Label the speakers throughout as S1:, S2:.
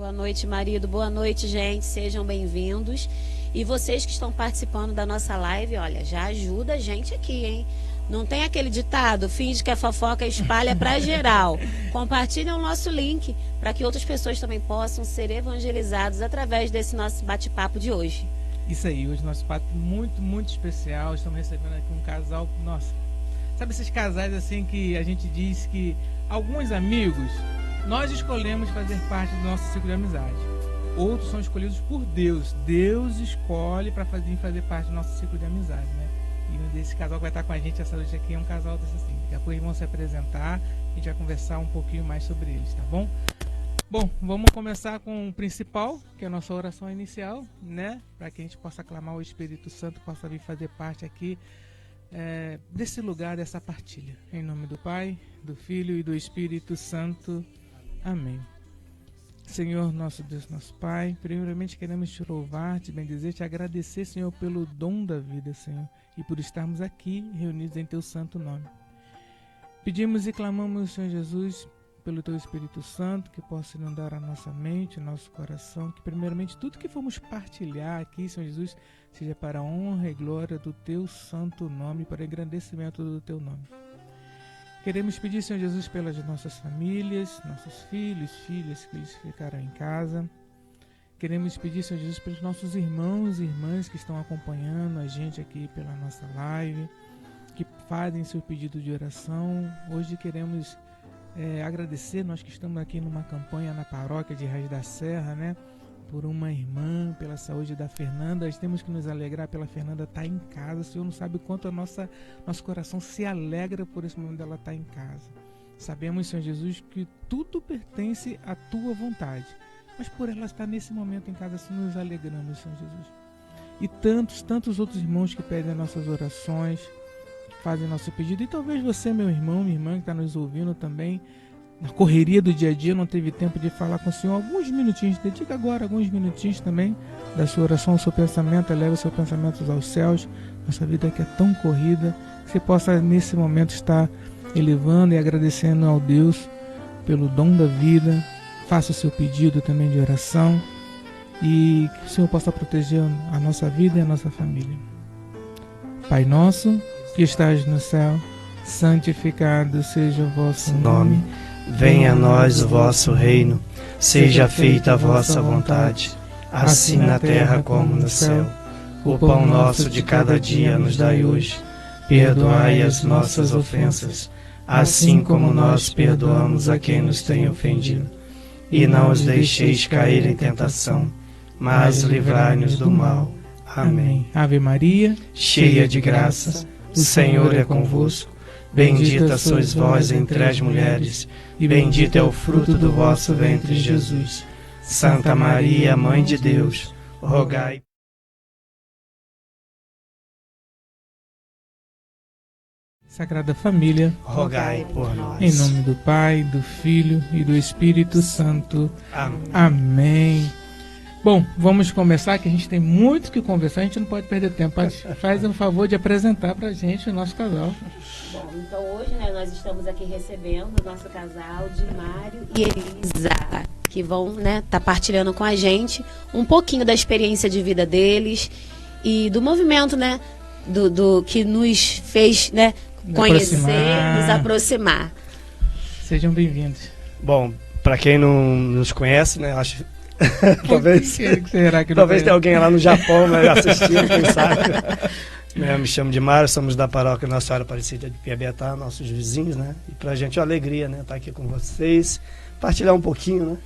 S1: Boa noite, marido. Boa noite, gente. Sejam bem-vindos. E vocês que estão participando da nossa live, olha, já ajuda a gente aqui, hein? Não tem aquele ditado, finge que a fofoca espalha para geral. Compartilhem o nosso link para que outras pessoas também possam ser evangelizadas através desse nosso bate-papo de hoje.
S2: Isso aí, hoje nosso papo muito especial. Estamos recebendo aqui um casal, nossa, sabe esses casais assim que a gente diz que alguns amigos nós escolhemos fazer parte do nosso ciclo de amizade. Outros são escolhidos por Deus. Deus escolhe para fazer parte do nosso ciclo de amizade, né? E esse casal que vai estar com a gente essa noite aqui é um casal desse assim. Daqui a pouco eles vão se apresentar, a gente vai conversar um pouquinho mais sobre eles, tá bom? Bom, vamos começar com o principal, que é a nossa oração inicial, né? Para que a gente possa clamar o Espírito Santo, possa vir fazer parte aqui desse lugar, dessa partilha. Em nome do Pai, do Filho e do Espírito Santo. Amém. Senhor, nosso Deus, nosso Pai, primeiramente queremos te louvar, te bendizer, te agradecer, Senhor, pelo dom da vida, Senhor, e por estarmos aqui reunidos em teu santo nome. Pedimos e clamamos, Senhor Jesus, pelo teu Espírito Santo, que possa inundar a nossa mente, o nosso coração, que primeiramente tudo que formos partilhar aqui, Senhor Jesus, seja para a honra e glória do teu santo nome, para o engrandecimento do teu nome. Queremos pedir, Senhor Jesus, pelas nossas famílias, nossos filhos, filhas que eles ficaram em casa. Queremos pedir, Senhor Jesus, pelos nossos irmãos e irmãs que estão acompanhando a gente aqui pela nossa live, que fazem seu pedido de oração. Hoje queremos agradecer, nós que estamos aqui numa campanha na paróquia de Raiz da Serra, né? Por uma irmã, pela saúde da Fernanda. Nós temos que nos alegrar pela Fernanda estar em casa. O Senhor não sabe o quanto nosso coração se alegra por esse momento dela estar em casa. Sabemos, Senhor Jesus, que tudo pertence à tua vontade. Mas por ela estar nesse momento em casa, assim nos alegramos, Senhor Jesus. E tantos outros irmãos que pedem nossas orações, que fazem nosso pedido. E talvez você, meu irmão, minha irmã, que está nos ouvindo também, na correria do dia a dia, não teve tempo de falar com o Senhor alguns minutinhos. Dedica agora alguns minutinhos também da sua oração, do seu pensamento. Eleva os seus pensamentos aos céus. Nossa vida aqui é tão corrida, que você possa nesse momento estar elevando e agradecendo ao Deus pelo dom da vida. Faça o seu pedido também de oração e que o Senhor possa proteger a nossa vida e a nossa família. Pai nosso que estás no céu, santificado seja o vosso nome.
S3: Venha a nós o vosso reino, seja feita a vossa vontade, assim na terra como no céu. O pão nosso de cada dia nos dai hoje. Perdoai as nossas ofensas, assim como nós perdoamos a quem nos tem ofendido. E não os deixeis cair em tentação, mas livrai-nos do mal. Amém.
S2: Ave Maria,
S3: cheia de graça, o Senhor é convosco. Bendita sois vós entre as mulheres, e bendito é o fruto do vosso ventre, Jesus. Santa Maria, Mãe de Deus, rogai.
S2: Sagrada Família,
S3: rogai por nós.
S2: Em nome do Pai, do Filho e do Espírito Santo.
S3: Amém.
S2: Amém. Bom, vamos começar, que a gente tem muito que conversar, a gente não pode perder tempo. Faz um favor de apresentar pra gente o nosso casal.
S1: Bom, então hoje, né, nós estamos aqui recebendo o nosso casal de Mário e Elisa, que vão, né, tá partilhando com a gente um pouquinho da experiência de vida deles e do movimento, né, do que nos fez, né, conhecer, nos aproximar.
S2: Sejam bem-vindos.
S3: Bom, para quem não nos conhece, né, acho talvez talvez tenha alguém lá no Japão, né, assistindo, quem sabe. Eu me chamo de Mário, somos da paróquia Nossa Senhora Aparecida de Piabetá, nossos vizinhos, né? E pra gente é uma alegria, né, estar aqui com vocês, partilhar um pouquinho, né,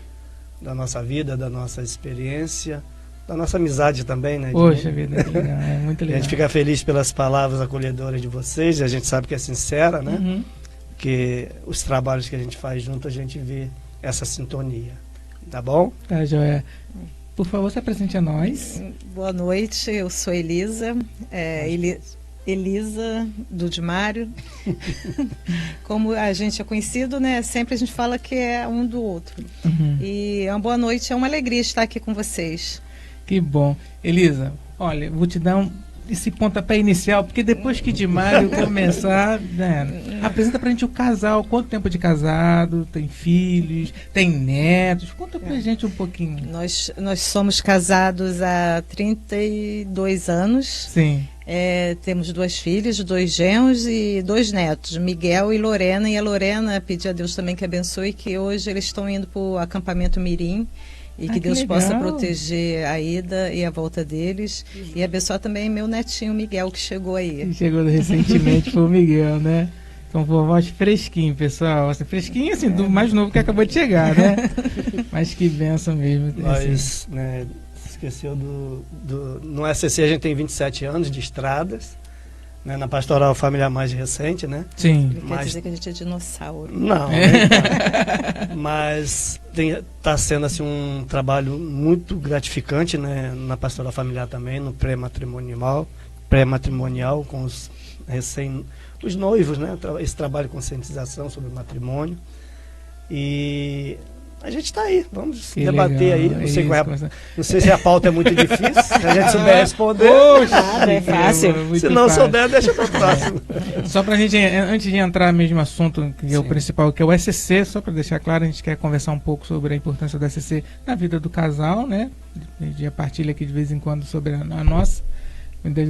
S3: da nossa vida, da nossa experiência, da nossa amizade também, né?
S2: Poxa vida, é muito legal.
S3: A gente fica feliz pelas palavras acolhedoras de vocês, e a gente sabe que é sincera, né?
S2: Uhum.
S3: Que os trabalhos que a gente faz junto, a gente vê essa sintonia. Tá bom?
S2: Tá, joia. Por favor, se apresente a nós.
S4: Boa noite, eu sou Elisa, Elisa do Dimário. Como a gente é conhecido, né? Sempre a gente fala que é um do outro.
S2: Uhum.
S4: E é uma boa noite, é uma alegria estar aqui com vocês.
S2: Que bom. Elisa, olha, vou te dar esse pontapé inicial, porque depois que de Mário começar, né, apresenta pra gente o casal, quanto tempo de casado, tem filhos, tem netos, conta pra gente um pouquinho.
S4: Nós somos casados há 32 anos.
S2: Sim.
S4: Temos 2 filhos, 2 genros e 2 netos, Miguel e Lorena. E a Lorena, pedi a Deus também que abençoe, que hoje eles estão indo para o acampamento Mirim. E que Deus
S2: legal.
S4: possa proteger a ida e a volta deles. E abençoar também meu netinho Miguel, que chegou aí.
S2: Que chegou recentemente, foi o Miguel, né? Então, voz fresquinho, pessoal. Assim, fresquinho, assim, do mais novo que acabou de chegar, né? Mas que benção mesmo.
S3: Nós, né, esqueceu no SCC a gente tem 27 anos de estradas, né, na Pastoral Familiar mais recente, né?
S2: Sim.
S4: Quer dizer que a gente é dinossauro.
S3: Não, mas está sendo assim, um trabalho muito gratificante, né, na Pastoral Familiar também, no pré-matrimonial com os noivos, né? Esse trabalho de conscientização sobre o matrimônio. E a gente está aí, vamos debater aí. Não sei se a pauta é muito difícil, se a gente souber responder.
S1: Nada, é fácil.
S3: Se não souber, deixa para o próximo.
S2: Só para a gente, antes de entrar no mesmo assunto, que é o principal, que é o SCC, só para deixar claro, a gente quer conversar um pouco sobre a importância do SCC na vida do casal, né? A partilha aqui de vez em quando sobre a nossa.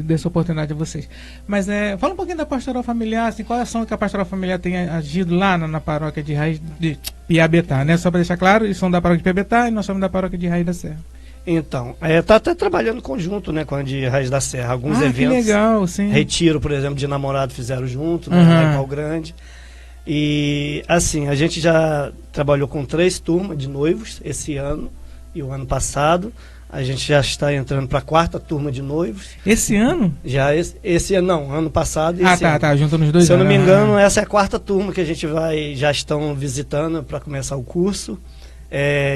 S2: Dessa oportunidade a vocês. Mas fala um pouquinho da Pastoral Familiar, assim, qual é a ação que a Pastoral Familiar tem agido lá na paróquia de Raiz de Piabetá, né? Só para deixar claro, eles são da paróquia de Piabetá e nós somos da paróquia de Raiz da Serra.
S3: Então, tá até trabalhando conjunto, né, com a de Raiz da Serra. Alguns eventos.
S2: Que legal, sim.
S3: Retiro, por exemplo, de namorado fizeram junto, né, lá em Pau Grande. E, assim, a gente já trabalhou com 3 turmas de noivos esse ano e o ano passado. A gente já está entrando para a 4ª turma de noivos.
S2: Esse ano?
S3: Já esse ano, não, ano passado.
S2: Tá, juntando os dois.
S3: Se eu não me engano, essa é a 4ª turma que a gente já estão visitando para começar o curso.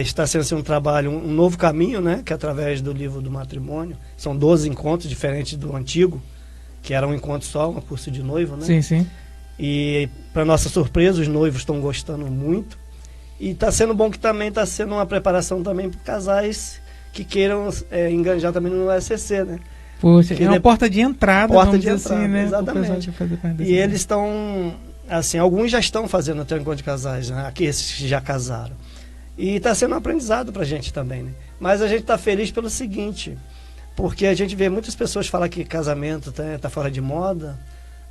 S3: Está sendo assim, um trabalho, um novo caminho, né? Que é através do livro do matrimônio. São 12 encontros, diferentes do antigo, que era um encontro só, um curso de noivo, né?
S2: Sim, sim.
S3: E, para nossa surpresa, os noivos estão gostando muito. E está sendo bom que também está sendo uma preparação também para casais que queiram enganjar também no SCC, né?
S2: Poxa, é uma porta de entrada, vamos dizer assim, né?
S3: Exatamente. E eles estão, assim, alguns já estão fazendo até o encontro de casais, né? Aqui esses que já casaram. E está sendo um aprendizado para a gente também, né? Mas a gente está feliz pelo seguinte, porque a gente vê muitas pessoas falar que casamento tá fora de moda.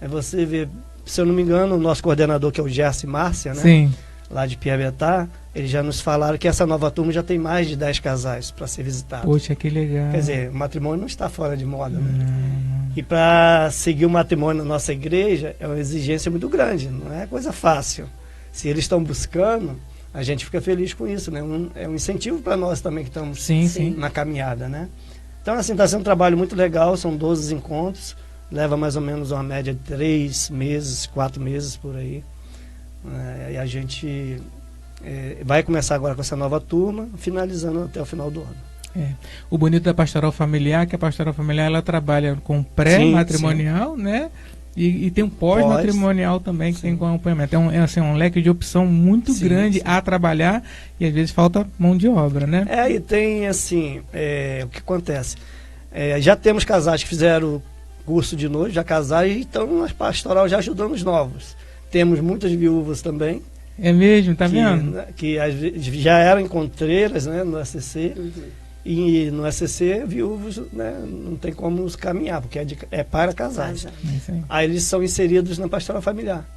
S3: Você vê, se eu não me engano, o nosso coordenador, que é o Gerson Márcia, né?
S2: Sim.
S3: Lá de Piabetá, eles já nos falaram que essa nova turma já tem mais de 10 casais para ser visitados.
S2: Poxa, que legal.
S3: Quer dizer, o matrimônio não está fora de moda, né? E para seguir o matrimônio na nossa igreja é uma exigência muito grande, não é coisa fácil. Se eles estão buscando, a gente fica feliz com isso, né? É um incentivo para nós também que estamos na caminhada, né? Então, assim, está sendo um trabalho muito legal, são 12 encontros, leva mais ou menos uma média de 3 meses, 4 meses por aí. E a gente vai começar agora com essa nova turma, finalizando até o final do ano.
S2: O bonito da Pastoral Familiar, que a Pastoral Familiar ela trabalha com pré-matrimonial, né? E tem um pós-matrimonial também, que tem acompanhamento. É assim, um leque de opção muito grande a trabalhar e às vezes falta mão de obra, né?
S3: E tem assim, o que acontece? Já temos casais que fizeram curso de noivo, já casaram e estão na Pastoral já ajudando os novos. Temos muitas viúvas também.
S2: É mesmo, tá vendo?
S3: Que às vezes já eram encontreiras, né, no SCC. E no SCC, viúvos, né, não tem como nos caminhar, porque é para casais. Aí eles são inseridos na Pastoral Familiar.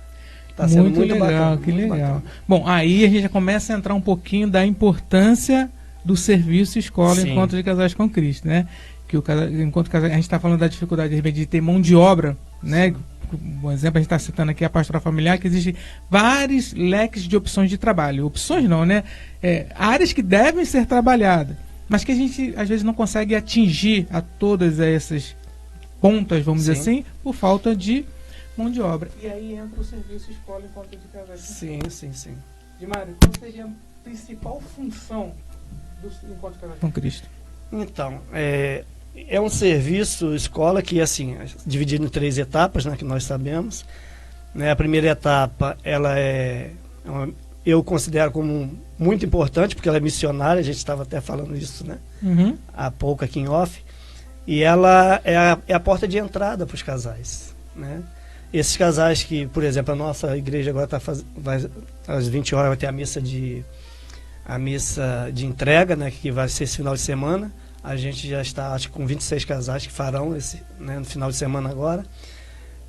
S3: Está sendo muito
S2: legal,
S3: bacana.
S2: Que legal. Bacana. Bom, aí a gente já começa a entrar um pouquinho da importância do serviço escola Encontro de Casais com Cristo, né? Que enquanto a gente está falando da dificuldade de repente de ter mão de obra, né? Por exemplo, a gente está citando aqui a Pastoral Familiar, que existe vários leques de opções de trabalho. Opções não, né? Áreas que devem ser trabalhadas, mas que a gente às vezes não consegue atingir a todas essas pontas, vamos dizer assim, por falta de mão de obra. E aí entra o serviço escola Encontro de Casais.
S3: Sim.
S2: Mário, qual seria a principal função do Encontro de Casais com Cristo?
S3: Então, é um serviço escola que, assim, dividido em 3 etapas, né, que nós sabemos. Né, a primeira etapa, ela eu considero como muito importante, porque ela é missionária, a gente estava até falando isso, né, há pouco aqui em off. E ela é a porta de entrada para os casais, né? Esses casais que, por exemplo, a nossa igreja agora às 20 horas vai ter a missa de entrega, né, que vai ser esse final de semana. A gente já está, acho que com 26 casais que farão no final de semana agora.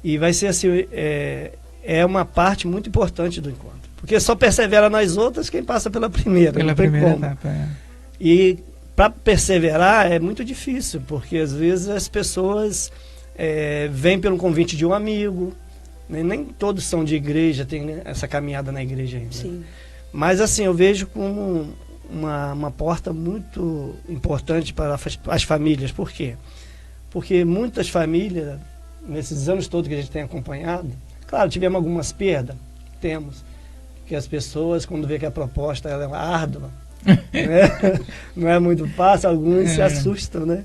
S3: E vai ser assim, é uma parte muito importante do encontro. Porque só persevera nas outras quem passa pela primeira.
S2: Pela primeira etapa,
S3: E para perseverar é muito difícil, porque às vezes as pessoas vêm pelo convite de um amigo, né? Nem todos são de igreja, tem essa caminhada na igreja ainda.
S1: Sim.
S3: Mas assim, eu vejo como uma porta muito importante para as famílias. Por quê? Porque muitas famílias, nesses anos todos que a gente tem acompanhado, claro, tivemos algumas perdas, temos, que as pessoas, quando vê que a proposta ela é árdua, né? Não é muito fácil, alguns se assustam, né?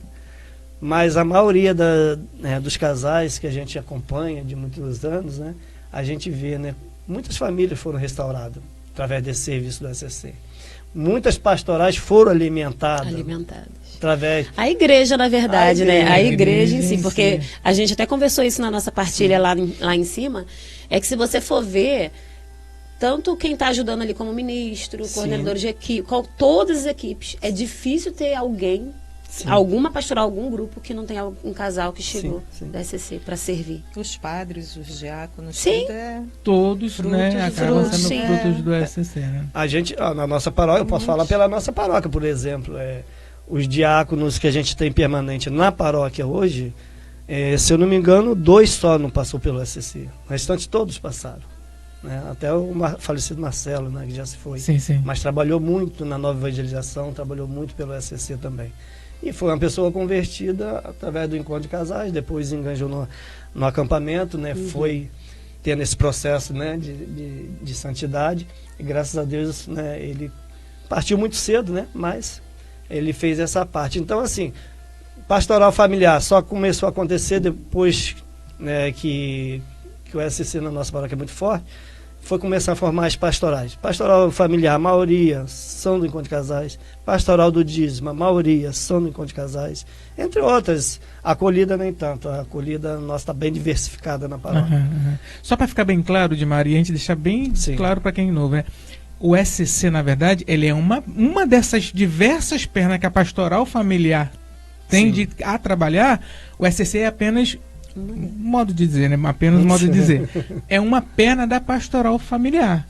S3: Mas a maioria dos casais que a gente acompanha de muitos anos, né, a gente vê, né, muitas famílias foram restauradas através desse serviço do SCC. Muitas pastorais foram alimentadas. Através...
S1: A igreja, na verdade, né? A igreja em si, porque a gente até conversou isso na nossa partilha lá em cima, é que se você for ver, tanto quem está ajudando ali como ministro, coordenador de equipe, todas as equipes, é difícil ter alguém, alguma pastoral, algum grupo que não tenha um casal que chegou da SCC para servir.
S4: Os padres, os diáconos,
S2: todos,
S4: frutos,
S2: né, acabam
S4: frutos,
S2: sendo frutos do SCC, né?
S3: A gente, na nossa paróquia, eu posso falar pela nossa paróquia, por exemplo, os diáconos que a gente tem permanente na paróquia hoje, se eu não me engano, 2 só não passou pelo SCC. O restante todos passaram. Né? Até o falecido Marcelo, né, que já se foi.
S2: Sim.
S3: Mas trabalhou muito na nova evangelização, trabalhou muito pelo SCC também. E foi uma pessoa convertida através do encontro de casais, depois enganjou no acampamento, né? Foi tendo esse processo, né, de santidade. E graças a Deus, né, ele partiu muito cedo, né? Mas ele fez essa parte. Então, assim, pastoral familiar só começou a acontecer depois, né, que o SCC na nossa paróquia é muito forte, foi começar a formar as pastorais. Pastoral familiar, a maioria são do encontro de casais. Pastoral do dízimo, a maioria são do encontro de casais. Entre outras, a acolhida nem tanto. A acolhida nossa está bem diversificada na paróquia.
S2: Só para ficar bem claro, de Maria, a gente deixar bem claro para quem é novo, né? O SCC, na verdade, ele é uma dessas diversas pernas que a pastoral familiar tem a trabalhar. O SCC é apenas modo de dizer, né? Apenas modo de dizer. É uma perna da pastoral familiar.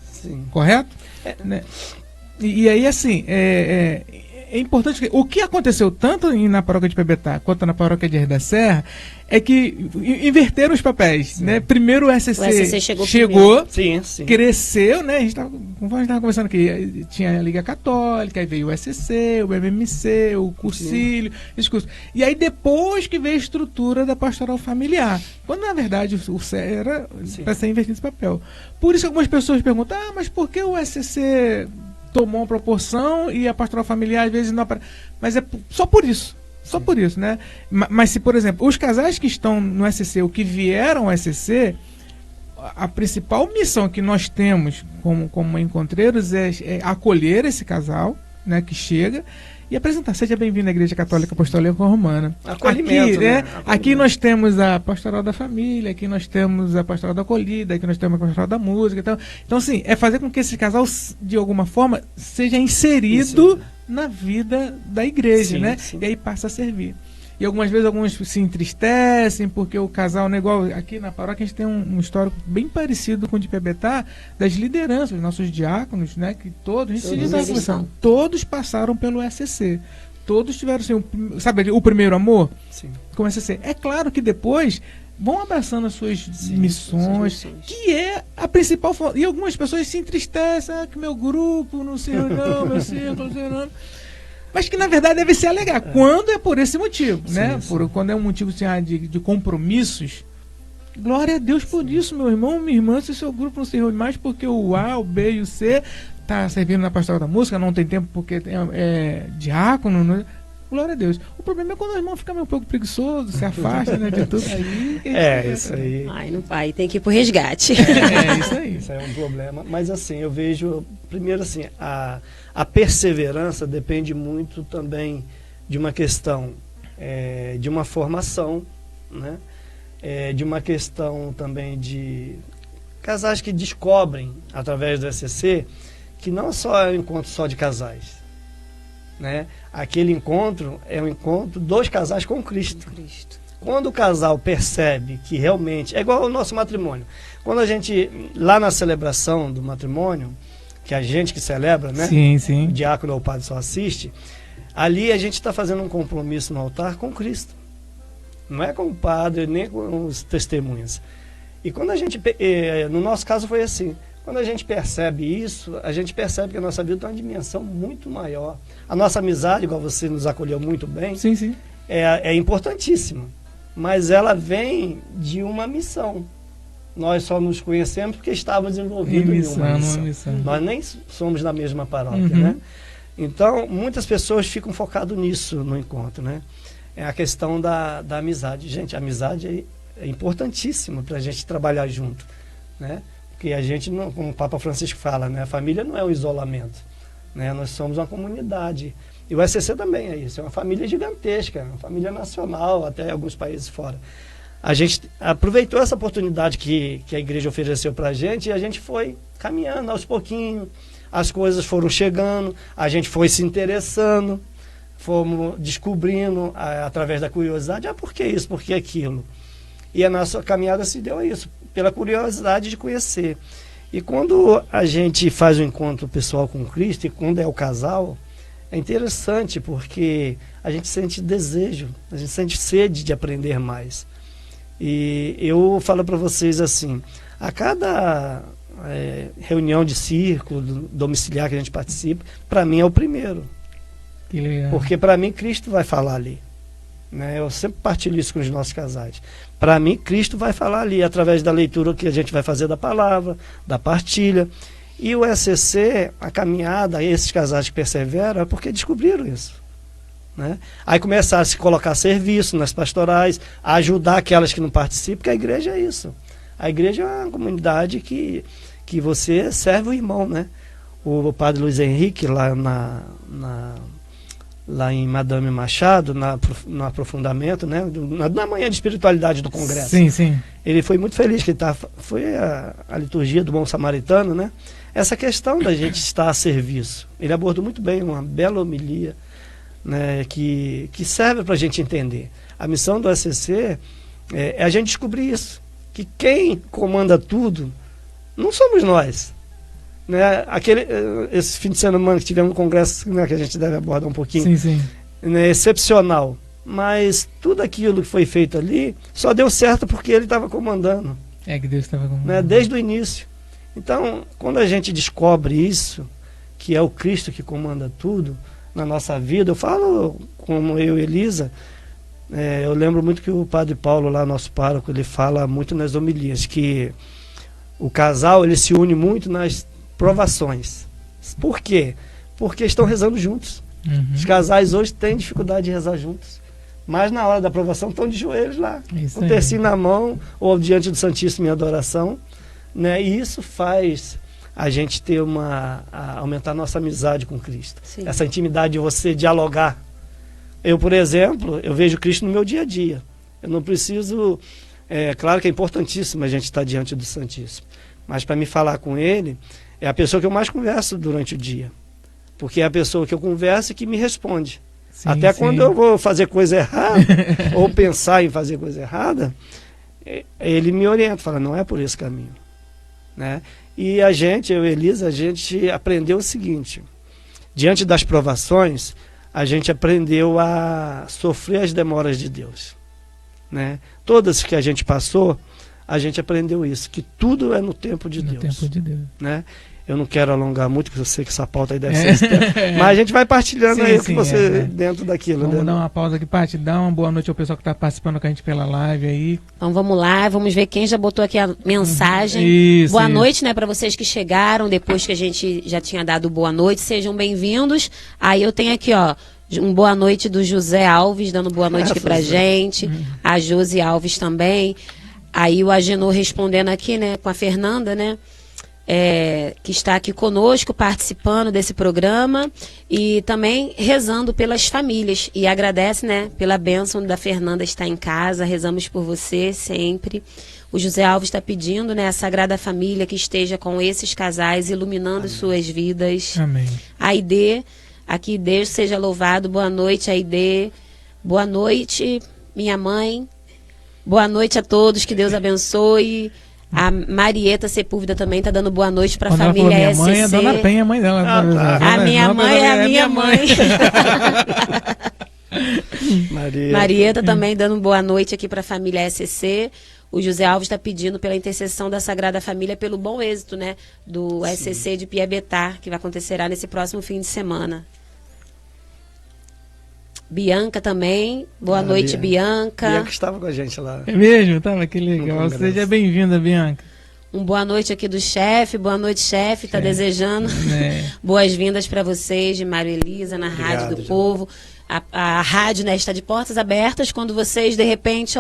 S2: Correto? Né? E aí, assim, é importante que o que aconteceu tanto na paróquia de Pebetá quanto na paróquia de Herda Serra é que inverteram os papéis, né? Primeiro o SCC chegou cresceu, né? A gente estava conversando aqui, tinha a Liga Católica, aí veio o SCC, o MMC, o Cursilho, esses cursos. E aí depois que veio a estrutura da pastoral familiar, quando na verdade o CE era para ser invertido esse papel. Por isso algumas pessoas perguntam, mas por que o SCC tomou uma proporção e a pastoral familiar às vezes não aparece? Mas é só por isso. Só por isso, né? Mas se, por exemplo, os casais que estão no SCC, ou que vieram ao SCC, a principal missão que nós temos como encontreiros é acolher esse casal, né, que chega e apresentar. Seja bem-vindo à Igreja Católica Apostólica Romana.
S3: Acolhimento, né?
S2: Aqui nós temos a pastoral da família, aqui nós temos a pastoral da acolhida, aqui nós temos a pastoral da música. Então assim, é fazer com que esse casal, de alguma forma, seja inserido na vida da igreja, né? E aí passa a servir. E algumas vezes alguns se entristecem porque o casal, né, igual aqui na paróquia a gente tem um histórico bem parecido com o de Pebetá, das lideranças, nossos diáconos, né, que todos passaram pelo SCC. Todos tiveram, assim, sabe, o primeiro amor com o SCC. É claro que depois vão abraçando as suas missões, que é a principal forma. E algumas pessoas se entristecem, que meu grupo não se reúne, meu círculo não se reúne. Mas que na verdade deve se alegar quando é por esse motivo, né? Quando é um motivo assim, de compromissos. Glória a Deus por isso, meu irmão, minha irmã, se o seu grupo não se reúne mais porque o A, o B e o C tá servindo na pastoral da música, não tem tempo porque é diácono, não... Glória a Deus. O problema é quando o irmão fica meio um pouco preguiçoso, se afasta, né, de tudo.
S3: Isso aí.
S1: Ai, tem que ir pro resgate.
S2: Isso aí.
S3: Isso aí é um problema. Mas assim, eu vejo, primeiro assim, a perseverança depende muito também de uma questão de uma formação, né? De uma questão também de casais que descobrem, através do ECC, que não só é um encontro só de casais, né? Aquele encontro é um encontro dos casais com Cristo. Quando o casal percebe que realmente... É igual ao nosso matrimônio. Quando a gente, lá na celebração do matrimônio, que a gente que celebra, né?
S2: Sim, sim.
S3: O diácono ou o padre só assiste. Ali a gente está fazendo um compromisso no altar com Cristo. Não é com o padre, nem com os testemunhas. E quando a gente... no nosso caso foi assim. Quando a gente percebe isso, a gente percebe que a nossa vida tem uma dimensão muito maior. A nossa amizade, igual você nos acolheu muito bem,
S2: Sim, sim.
S3: é importantíssima. Mas ela vem de uma missão. Nós só nos conhecemos porque estávamos envolvidos em uma missão. Nós nem somos da mesma paróquia, né? Então, muitas pessoas ficam focadas nisso no encontro, né? É a questão da amizade. Gente, a amizade é importantíssima para a gente trabalhar junto, né? Porque a gente, não, como o Papa Francisco fala, né? A família não é um isolamento, né? Nós somos uma comunidade. E o ECC também é isso, é uma família gigantesca, uma família nacional, até alguns países fora. A gente aproveitou essa oportunidade que a igreja ofereceu para a gente e a gente foi caminhando aos pouquinhos, as coisas foram chegando, a gente foi se interessando, fomos descobrindo através da curiosidade, por que isso, por que aquilo? E a nossa caminhada se deu a isso, pela curiosidade de conhecer. E quando a gente faz um encontro pessoal com Cristo, e quando é o casal, é interessante porque a gente sente desejo, a gente sente sede de aprender mais. E eu falo para vocês assim, a cada reunião de círculo domiciliar que a gente participa, para mim é o primeiro.
S2: Que legal.
S3: Porque para mim Cristo vai falar ali, né? Eu sempre partilho isso com os nossos casais. Para mim Cristo vai falar ali, através da leitura que a gente vai fazer da palavra, da partilha. E o ECC, a caminhada, esses casais que perseveram, é porque descobriram isso, né? Aí começaram a se colocar a serviço nas pastorais, a ajudar aquelas que não participam, porque a igreja é isso. A igreja é uma comunidade que você serve o irmão, né? O padre Luiz Henrique, lá lá em Madame Machado, no aprofundamento, né? Na manhã de espiritualidade do congresso.
S2: Sim, sim.
S3: Ele foi muito feliz, que foi a liturgia do Bom Samaritano, né? Essa questão da gente estar a serviço. Ele abordou muito bem, uma bela homilia, né? Que serve para a gente entender. A missão do ECC é a gente descobrir isso, que quem comanda tudo não somos nós, né? Esse fim de semana que tivemos um congresso, né, que a gente deve abordar um pouquinho,
S2: Sim, sim.
S3: Né, excepcional, mas tudo aquilo que foi feito ali só deu certo porque ele estava comandando,
S2: É que Deus estava com...
S3: né, desde o início. Então, quando a gente descobre isso, que é o Cristo que comanda tudo na nossa vida, eu falo como eu e Elisa, eu lembro muito que o Padre Paulo, lá, nosso pároco, ele fala muito nas homilias, que o casal ele se une muito nas provações. Por quê? Porque estão rezando juntos. Os casais hoje têm dificuldade de rezar juntos, mas na hora da provação estão de joelhos lá,
S2: Isso
S3: com o tercinho na mão ou diante do Santíssimo em adoração, né? E isso faz a gente ter aumentar a nossa amizade com Cristo.
S1: Sim.
S3: Essa intimidade de você dialogar. Eu, por exemplo, eu vejo Cristo no meu dia a dia. Eu não preciso... claro que é importantíssimo a gente estar diante do Santíssimo, mas para me falar com Ele, é a pessoa que eu mais converso durante o dia. Porque é a pessoa que eu converso e que me responde.
S2: Sim,
S3: Até
S2: sim.
S3: quando eu vou fazer coisa errada, ou pensar em fazer coisa errada, ele me orienta, fala, não é por esse caminho, né? E a gente, eu e Elisa, a gente aprendeu o seguinte, diante das provações, a gente aprendeu a sofrer as demoras de Deus, né? Todas que a gente passou, a gente aprendeu isso, que tudo é no tempo de
S2: No
S3: Deus,
S2: tempo de Deus.
S3: né? Eu não quero alongar muito, porque eu sei que essa pauta aí deve ser extensa, mas a gente vai partilhando
S2: Sim,
S3: aí o que
S2: sim,
S3: você dentro daquilo.
S2: Vamos
S3: né?
S2: dar uma pausa aqui, Paty. Dá uma boa noite ao pessoal que está participando com a gente pela live aí.
S1: Então vamos lá, vamos ver quem já botou aqui a mensagem.
S2: Isso,
S1: Boa
S2: isso.
S1: noite, né, para vocês que chegaram depois que a gente já tinha dado boa noite. Sejam bem-vindos. Aí eu tenho aqui, ó, um boa noite do José Alves, dando boa noite aqui pra gente. A Josi Alves também. Aí o Agenor respondendo aqui, né, com a Fernanda, né? que está aqui conosco, participando desse programa e também rezando pelas famílias. E agradece, né, pela bênção da Fernanda estar em casa. Rezamos por você sempre. O José Alves está pedindo, né, a Sagrada Família que esteja com esses casais, iluminando
S2: Amém.
S1: Suas vidas.
S2: Amém.
S1: Aide, aqui Deus seja louvado. Boa noite, Aide. Boa noite, minha mãe. Boa noite a todos, que Deus abençoe. A Marieta Sepúlveda também está dando boa noite para a família
S2: minha
S1: SCC.
S2: mãe é Dona Penha, mãe dela.
S1: A minha mãe é a minha mãe. Marieta também dando boa noite aqui para a família SCC. O José Alves está pedindo pela intercessão da Sagrada Família pelo bom êxito, né, do SCC de Piabetá, que vai acontecerá nesse próximo fim de semana. Bianca também. Boa noite, Bianca.
S3: Bianca estava com a gente lá.
S2: É mesmo? Tá, que legal. Seja bem-vinda, Bianca.
S1: Boa noite aqui do chefe. Boa noite, chefe. Está desejando boas-vindas para vocês de Mário Elisa na Rádio do Povo. A rádio, né, está de portas abertas quando vocês, de repente,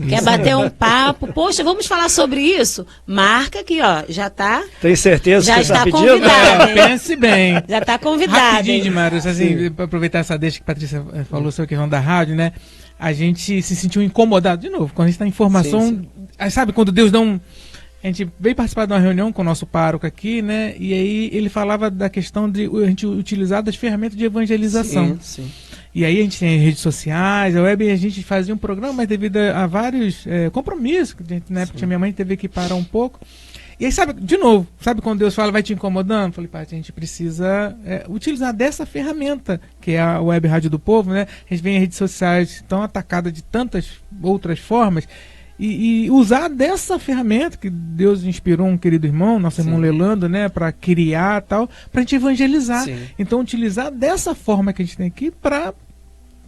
S1: quer bater um papo. Poxa, vamos falar sobre isso? Marca aqui, já tá.
S3: Tem certeza
S1: já
S3: que
S1: está
S3: está pedindo?
S1: convidado.
S2: Pense bem.
S1: Já está convidado.
S2: Rapidinho, Mário, assim, para aproveitar essa deixa que a Patrícia falou sobre a questão da rádio, né? A gente se sentiu incomodado, de novo, quando a gente está em informação.
S3: Sim.
S2: Aí, sabe, quando Deus dá A gente veio participar de uma reunião com o nosso pároco aqui, né? E aí ele falava da questão de a gente utilizar das ferramentas de evangelização.
S3: Sim, sim.
S2: E aí a gente tem as redes sociais, a web, a gente fazia um programa, mas devido a vários compromissos, que na época minha mãe teve que parar um pouco. E aí, sabe, de novo, sabe quando Deus fala, vai te incomodando? Eu falei, pai, a gente precisa utilizar dessa ferramenta, que é a Web Rádio do Povo, né? A gente vê em redes sociais tão atacada de tantas outras formas, e usar dessa ferramenta que Deus inspirou um querido irmão, nosso irmão Lelando, né, para criar tal, para a gente evangelizar. Sim. Então, utilizar dessa forma que a gente tem aqui para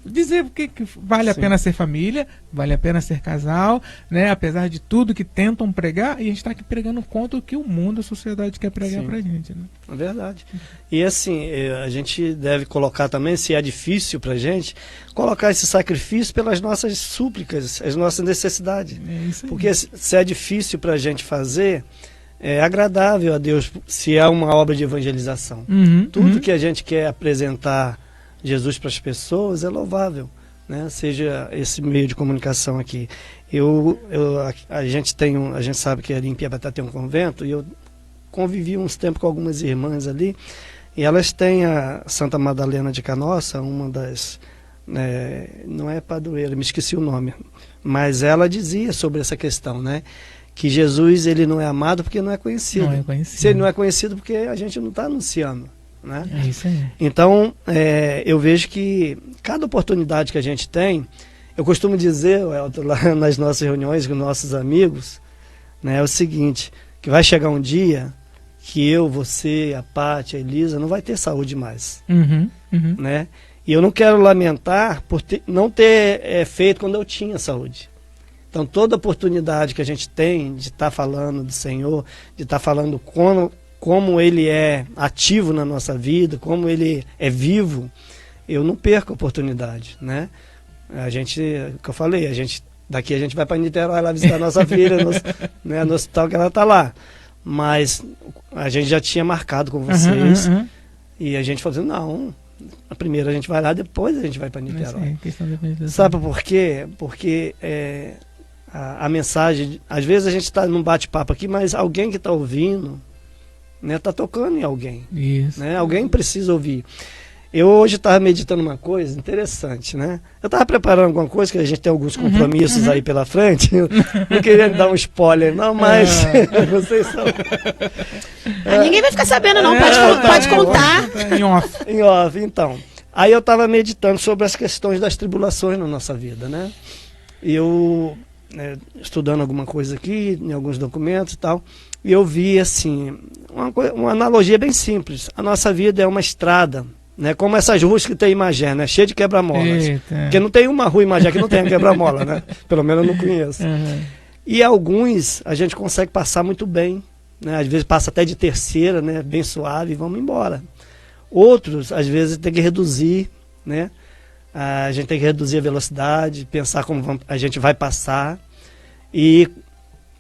S2: dizer que vale a pena ser família, vale a pena ser casal, né? Apesar de tudo que tentam pregar, e a gente está aqui pregando contra o que o mundo, a sociedade quer pregar pra gente, né?
S3: É verdade. E assim, a gente deve colocar também, se é difícil pra gente, colocar esse sacrifício pelas nossas súplicas, as nossas necessidades.
S2: É isso aí.
S3: Porque se é difícil pra gente fazer, é agradável a Deus se é uma obra de evangelização. Tudo que a gente quer apresentar Jesus para as pessoas é louvável, né? Seja esse meio de comunicação aqui. A gente sabe que ali em Piabetá tem um convento, e eu convivi uns tempos com algumas irmãs ali, e elas têm a Santa Madalena de Canossa, uma das, não é padroeira, me esqueci o nome, mas ela dizia sobre essa questão, né? Que Jesus, ele não é amado porque não é conhecido.
S2: Não é conhecido.
S3: Se ele não é conhecido, porque a gente não está anunciando. Né?
S2: É isso aí.
S3: Então, eu vejo que cada oportunidade que a gente tem, eu costumo dizer, Elton, lá nas nossas reuniões com nossos amigos, né, é o seguinte, que vai chegar um dia que eu, você, a Pátia, a Elisa, não vai ter saúde mais. Né? E eu não quero lamentar por não ter feito quando eu tinha saúde. Então, toda oportunidade que a gente tem de estar falando do Senhor, de estar falando como ele é ativo na nossa vida, como ele é vivo, eu não perco a oportunidade, né? A gente, que eu falei, daqui a gente vai para Niterói lá visitar a nossa filha, no hospital que ela está lá. Mas a gente já tinha marcado com vocês, e a gente falou assim, não, primeiro a gente vai lá, depois a gente vai para Niterói. Sabe por quê? Porque a mensagem, às vezes a gente está num bate-papo aqui, mas alguém que está ouvindo, né, tá tocando em alguém.
S2: Isso.
S3: Né? Alguém precisa ouvir. Eu hoje estava meditando uma coisa interessante, né? Eu estava preparando alguma coisa, que a gente tem alguns compromissos aí pela frente. Eu não queria dar um spoiler, não, mas vocês são.
S1: Ninguém vai ficar sabendo, não. Pode contar.
S2: Em off.
S3: Em off, então. Aí eu estava meditando sobre as questões das tribulações na nossa vida, né? E eu, estudando alguma coisa aqui, em alguns documentos e tal, e eu vi, assim, uma analogia bem simples. A nossa vida é uma estrada, né? Como essas ruas que tem em Magé, né? Cheia de quebra-molas. Porque não tem uma rua em Magé que não tenha quebra-mola, né? Pelo menos eu não conheço. E alguns a gente consegue passar muito bem, né? Às vezes passa até de terceira, né? Bem suave, e vamos embora. Outros, às vezes, tem que reduzir, né? A gente tem que reduzir a velocidade, pensar como a gente vai passar, e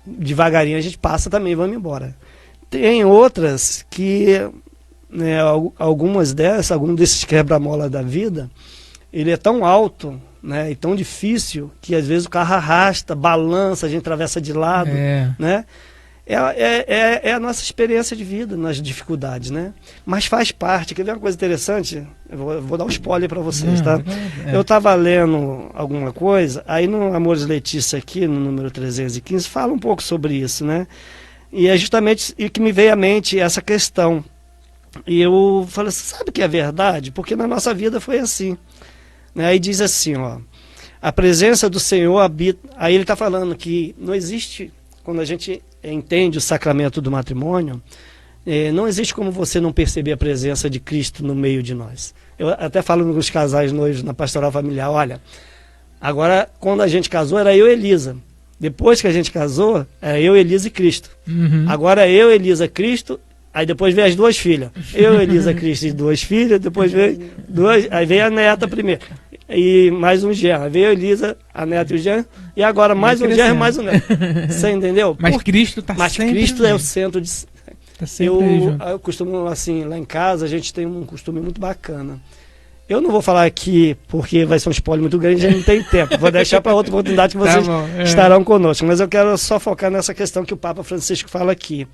S3: devagarinho a gente passa também, vamos embora. tem outras que, né, alguns desses quebra-mola da vida, ele é tão alto, né, e tão difícil, que às vezes o carro arrasta, balança, a gente atravessa de lado, né? É a nossa experiência de vida nas dificuldades, né? Mas faz parte. Quer ver uma coisa interessante? Eu vou dar um spoiler para vocês, tá? Eu estava lendo alguma coisa, aí no Amores Letícia aqui, no número 315, fala um pouco sobre isso, né? E é justamente o que me veio à mente essa questão. E eu falei assim, sabe o que é verdade? Porque na nossa vida foi assim. Né? Aí diz assim, ó, a presença do Senhor habita... Aí ele está falando que não existe, quando a gente entende o sacramento do matrimônio, não existe como você não perceber a presença de Cristo no meio de nós. Eu até falo nos casais noivos na pastoral familiar, olha, agora quando a gente casou era eu e Elisa. Depois que a gente casou, era eu, Elisa e Cristo. Agora eu, Elisa, Cristo, aí depois vem as duas filhas. Eu, Elisa, Cristo e duas filhas, depois vem duas, aí vem a neta primeiro. E mais um genro. Aí veio a Elisa, a neta e o genro, e agora mais um genro e mais um neto. Você entendeu?
S2: Mas Cristo está sempre...
S3: Mas Cristo é o centro de...
S2: Tá sempre
S3: eu costumo, assim, lá em casa, a gente tem um costume muito bacana. Eu não vou falar aqui, porque vai ser um spoiler muito grande, a gente não tem tempo. Vou deixar para outra oportunidade que vocês estarão conosco. Mas eu quero só focar nessa questão que o Papa Francisco fala aqui.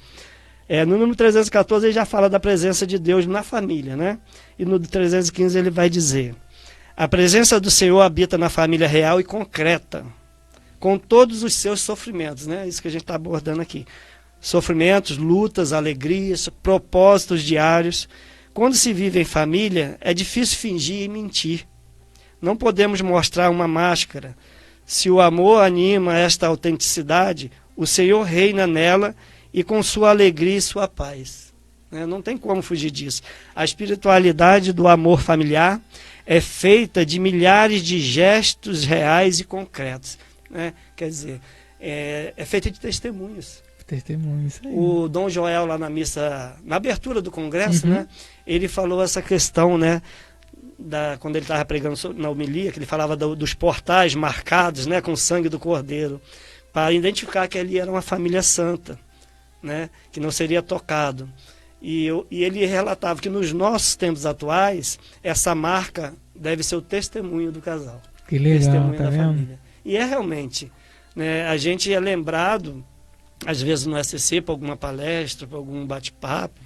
S3: No número 314 ele já fala da presença de Deus na família, né? E no 315 ele vai dizer: a presença do Senhor habita na família real e concreta, com todos os seus sofrimentos, né? Isso que a gente está abordando aqui. Sofrimentos, lutas, alegrias, propósitos diários. Quando se vive em família, é difícil fingir e mentir. Não podemos mostrar uma máscara. Se o amor anima esta autenticidade, o Senhor reina nela e com sua alegria e sua paz. Não tem como fugir disso. A espiritualidade do amor familiar é feita de milhares de gestos reais e concretos. Quer dizer, é feita de testemunhos.
S2: Isso aí.
S3: O Dom Joel, lá na missa, na abertura do congresso, né, ele falou essa questão, né, quando ele estava pregando na homilia, que ele falava dos portais marcados, né, com o sangue do Cordeiro, para identificar que ali era uma família santa, né, que não seria tocado. E ele relatava que nos nossos tempos atuais, essa marca deve ser o testemunho do casal.
S2: Que legal,
S3: testemunho
S2: tá
S3: da
S2: vendo?
S3: família. E é realmente, né, a gente é lembrado, às vezes no SCC, para alguma palestra, para algum bate-papo,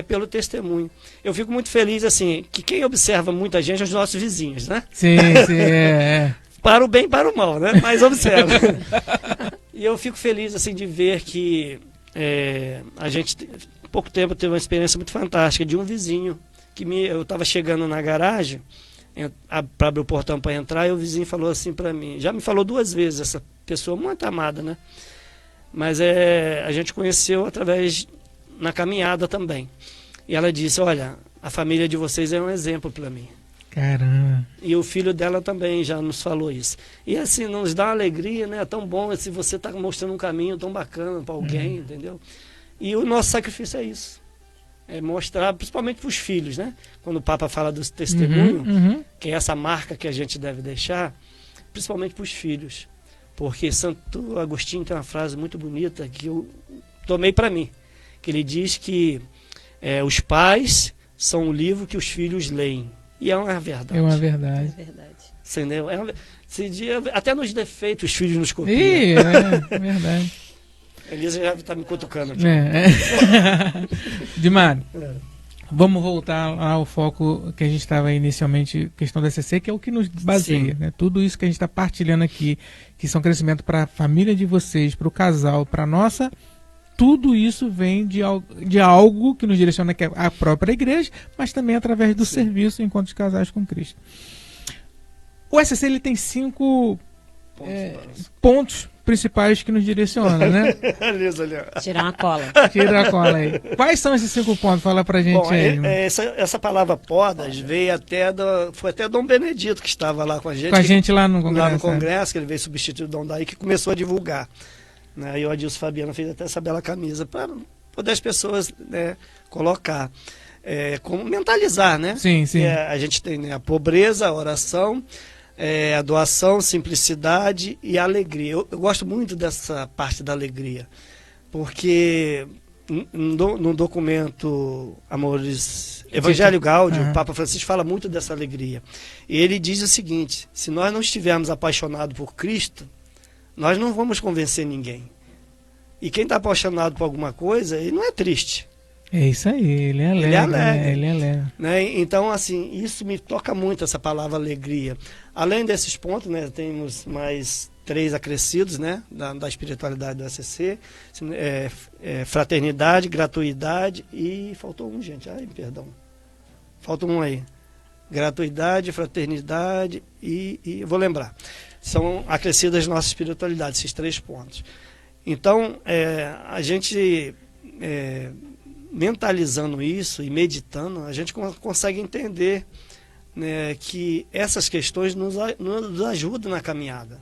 S3: pelo testemunho. Eu fico muito feliz, assim, que quem observa muita gente é os nossos vizinhos, né?
S2: Sim.
S3: Para o bem e para o mal, né? Mas observa. E eu fico feliz, assim, de ver que a gente, há pouco tempo, teve uma experiência muito fantástica de um vizinho, que eu estava chegando na garagem, para abrir o portão para entrar, e o vizinho falou assim para mim, já me falou 2 vezes, essa pessoa muito amada, né? Mas a gente conheceu através na caminhada também. E ela disse, olha, a família de vocês é um exemplo para mim.
S2: Caramba.
S3: E o filho dela também já nos falou isso. E assim, nos dá uma alegria, né? É tão bom se você está mostrando um caminho tão bacana para alguém, entendeu? E o nosso sacrifício é isso. É mostrar, principalmente para os filhos, né? Quando o Papa fala do testemunho, que é essa marca que a gente deve deixar, principalmente para os filhos. Porque Santo Agostinho tem uma frase muito bonita que eu tomei para mim, que ele diz que os pais são o livro que os filhos leem. E é uma verdade.
S2: É uma verdade.
S1: É verdade.
S3: Entendeu? Até nos defeitos os filhos nos copiam.
S2: É verdade.
S3: Elisa já está me cutucando aqui.
S2: Dimário, vamos voltar ao foco que a gente estava inicialmente, questão da SCC, que é o que nos baseia, né? Tudo isso que a gente está partilhando aqui, que são crescimento para a família de vocês, para o casal, para a nossa, tudo isso vem de algo que nos direciona, que é a própria igreja, mas também através do serviço enquanto casais com Cristo. O SCC ele tem 5 pontos principais que nos direcionam, né?
S1: Tirar uma cola.
S2: Tira a cola aí. Quais são esses 5 pontos? Fala pra gente.
S3: Bom,
S2: aí.
S3: Essa palavra podas veio foi até Dom Benedito que estava lá com a gente.
S2: Com a gente lá no congresso.
S3: Lá no congresso, que ele veio substituir o Dom Daí, que começou a divulgar. Né? E o Adilson Fabiano fez até essa bela camisa para poder as pessoas, né, colocar. Como mentalizar, né?
S2: Sim.
S3: A gente tem, né, a pobreza, a oração, a doação, simplicidade e a alegria. Eu gosto muito dessa parte da alegria, porque no documento Amores Evangelho Gáudio, o Papa Francisco fala muito dessa alegria. E ele diz o seguinte: se nós não estivermos apaixonados por Cristo, nós não vamos convencer ninguém. E quem está apaixonado por alguma coisa, ele não é triste.
S2: É isso aí, ele é alegre.
S3: Ele é alegre.
S2: Né? Ele é alegre.
S3: Né? Então, assim, isso me toca muito, essa palavra alegria. Além desses pontos, né, temos mais 3 acrescidos, né, da espiritualidade do ACC: fraternidade, gratuidade e faltou um, gente. Ai, perdão. Falta um aí. Gratuidade, fraternidade e vou lembrar. São acrescidas da nossa espiritualidade, esses 3 pontos. Então, a gente, mentalizando isso e meditando, a gente consegue entender, né, que essas questões nos ajudam na caminhada.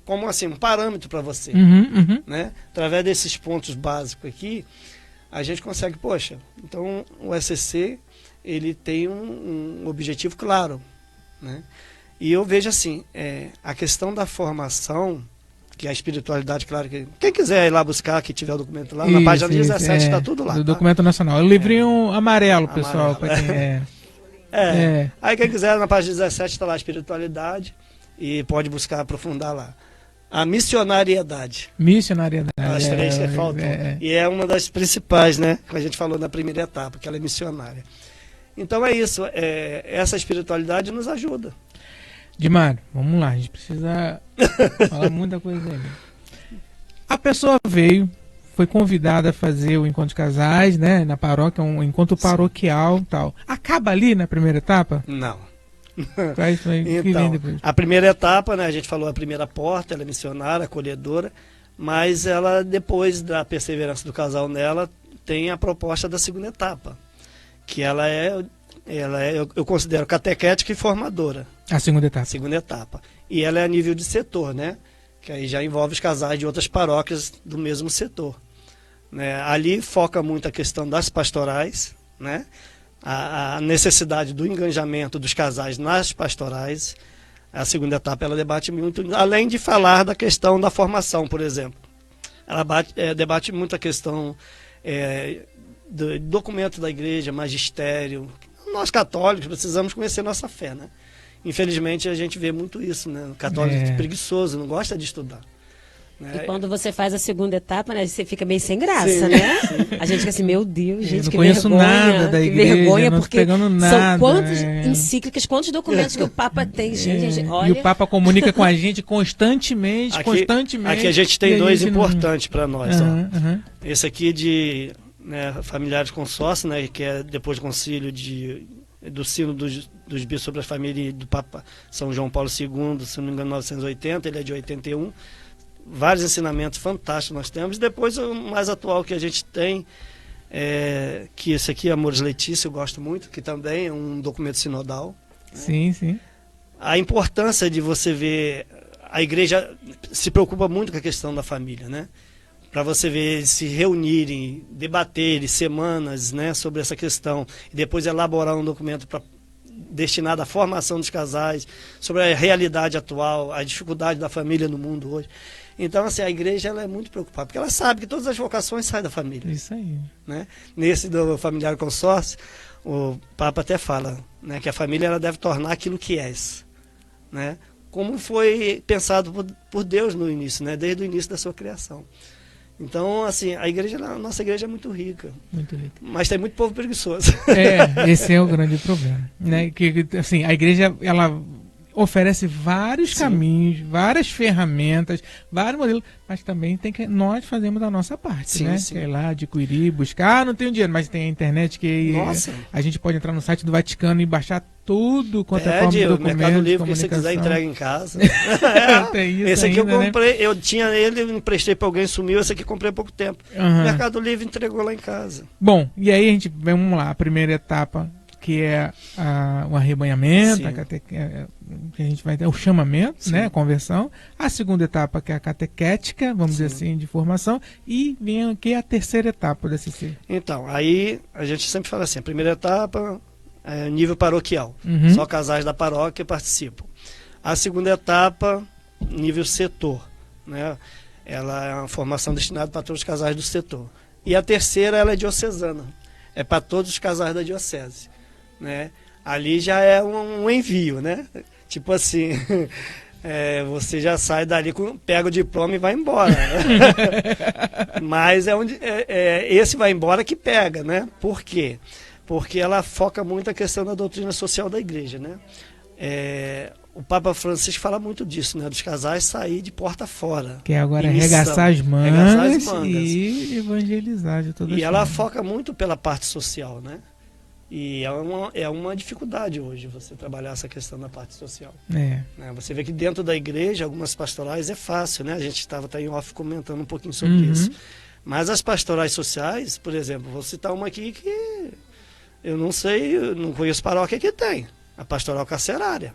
S3: Como assim, um parâmetro para você. Né? Através desses pontos básicos aqui, a gente consegue, poxa, então o SCC, ele tem um objetivo claro. Né? E eu vejo assim, a questão da formação, que a espiritualidade, claro que quem quiser ir lá buscar, que tiver o documento lá, na página 17 está tudo lá.
S2: Do documento nacional. O livrinho amarelo, pessoal, para quem
S3: Aí quem quiser, na página 17 está lá a espiritualidade e pode buscar aprofundar lá. A missionariedade.
S2: Missionariedade.
S3: As 3 que faltam. E é uma das principais, né? Que a gente falou na primeira etapa, que ela é missionária. Então é isso. Essa espiritualidade nos ajuda.
S2: Dimário, vamos lá, a gente precisa falar muita coisa aí. A pessoa veio, foi convidada a fazer o encontro de casais, né, na paróquia, um encontro paroquial e tal. Acaba ali na primeira etapa?
S3: Não.
S2: Então,
S3: a primeira etapa, né, a gente falou a primeira porta, ela é missionária, acolhedora, mas ela, depois da perseverança do casal nela, tem a proposta da segunda etapa, que ela é eu considero catequética e formadora.
S2: A segunda etapa.
S3: Segunda etapa. E ela é a nível de setor, né? Que aí já envolve os casais de outras paróquias do mesmo setor. Né? Ali foca muito a questão das pastorais, né? A necessidade do engajamento dos casais nas pastorais. A segunda etapa ela debate muito, além de falar da questão da formação, por exemplo. Ela debate muito a questão do documento da igreja, magistério. Nós católicos precisamos conhecer nossa fé, né? Infelizmente a gente vê muito isso, né? O católico preguiçoso, não gosta de estudar. Né?
S1: E quando você faz a segunda etapa, né, você fica meio sem graça, né?
S3: Sim.
S1: A gente fica assim, meu Deus, gente,
S2: não
S1: que
S2: conheço
S1: vergonha.
S2: nada da igreja,
S1: que vergonha,
S2: não
S1: porque
S2: pegando nada,
S1: são quantas encíclicas, quantos documentos que o Papa tem, gente. Olha...
S2: E o Papa comunica com a gente constantemente.
S3: Aqui a gente tem 2 importantes para nós. Ó. Esse aqui de familiares consórcio, né, que é depois do concílio do Sino dos Bispos sobre a Família do Papa São João Paulo II, se não me engano, 1980, ele é de 81. Vários ensinamentos fantásticos nós temos. Depois o mais atual que a gente tem, que esse aqui, Amores Letícia, eu gosto muito, que também é um documento sinodal.
S2: Sim, sim.
S3: A importância de você ver, a igreja se preocupa muito com a questão da família, né? Para você ver eles se reunirem, debaterem semanas, né, sobre essa questão, e depois elaborar um documento destinado à formação dos casais, sobre a realidade atual, a dificuldade da família no mundo hoje. Então, assim, a igreja ela é muito preocupada, porque ela sabe que todas as vocações saem da família.
S2: Isso aí.
S3: Né? Nesse do familiar consórcio, o Papa até fala, né, que a família ela deve tornar aquilo que és. Né? Como foi pensado por Deus no início, né? Desde o início da sua criação. Então, assim, a nossa igreja é muito rica.
S2: Muito rica.
S3: Mas tem muito povo preguiçoso.
S2: Esse é o grande problema. Né? Que, assim, a igreja, ela oferece vários caminhos, várias ferramentas, vários modelos, mas também tem que nós fazemos a nossa parte, né? Que é ir lá, adquirir, buscar. Não tenho dinheiro, mas tem a internet que a gente pode entrar no site do Vaticano e baixar tudo quanto é forma de documento,
S3: Mercado Livre, que você quiser, entrega em casa.
S2: Tem isso
S3: esse aqui
S2: ainda,
S3: eu comprei, né? Eu tinha ele, emprestei para alguém, sumiu, esse aqui eu comprei há pouco tempo. Mercado Livre entregou lá em casa.
S2: Bom, e aí a gente, vamos lá, a primeira etapa, que é o arrebanhamento, que a gente vai ter o chamamento, né, a conversão. A segunda etapa, que é a catequética, vamos dizer assim, de formação. E vem aqui a terceira etapa da CC.
S3: Então, aí a gente sempre fala assim, a primeira etapa é nível paroquial. Só casais da paróquia participam. A segunda etapa, nível setor. Né? Ela é uma formação destinada para todos os casais do setor. E a terceira, ela é diocesana. É para todos os casais da diocese, né? Ali já é um envio, né? Tipo assim, você já sai dali, pega o diploma e vai embora. Né? Mas esse vai embora que pega, né? Por quê? Porque ela foca muito a questão da doutrina social da igreja, né? O Papa Francisco fala muito disso, né? Dos casais sair de porta fora.
S2: Que agora é arregaçar as mangas e evangelizar de toda forma.
S3: E ela foca muito pela parte social, né? E é uma dificuldade hoje você trabalhar essa questão da parte social. Né? Você vê que dentro da igreja, algumas pastorais é fácil, né? A gente estava em off comentando um pouquinho sobre isso. Mas as pastorais sociais, por exemplo, vou citar uma aqui que eu não sei, eu não conheço paróquia que tem. A pastoral carcerária.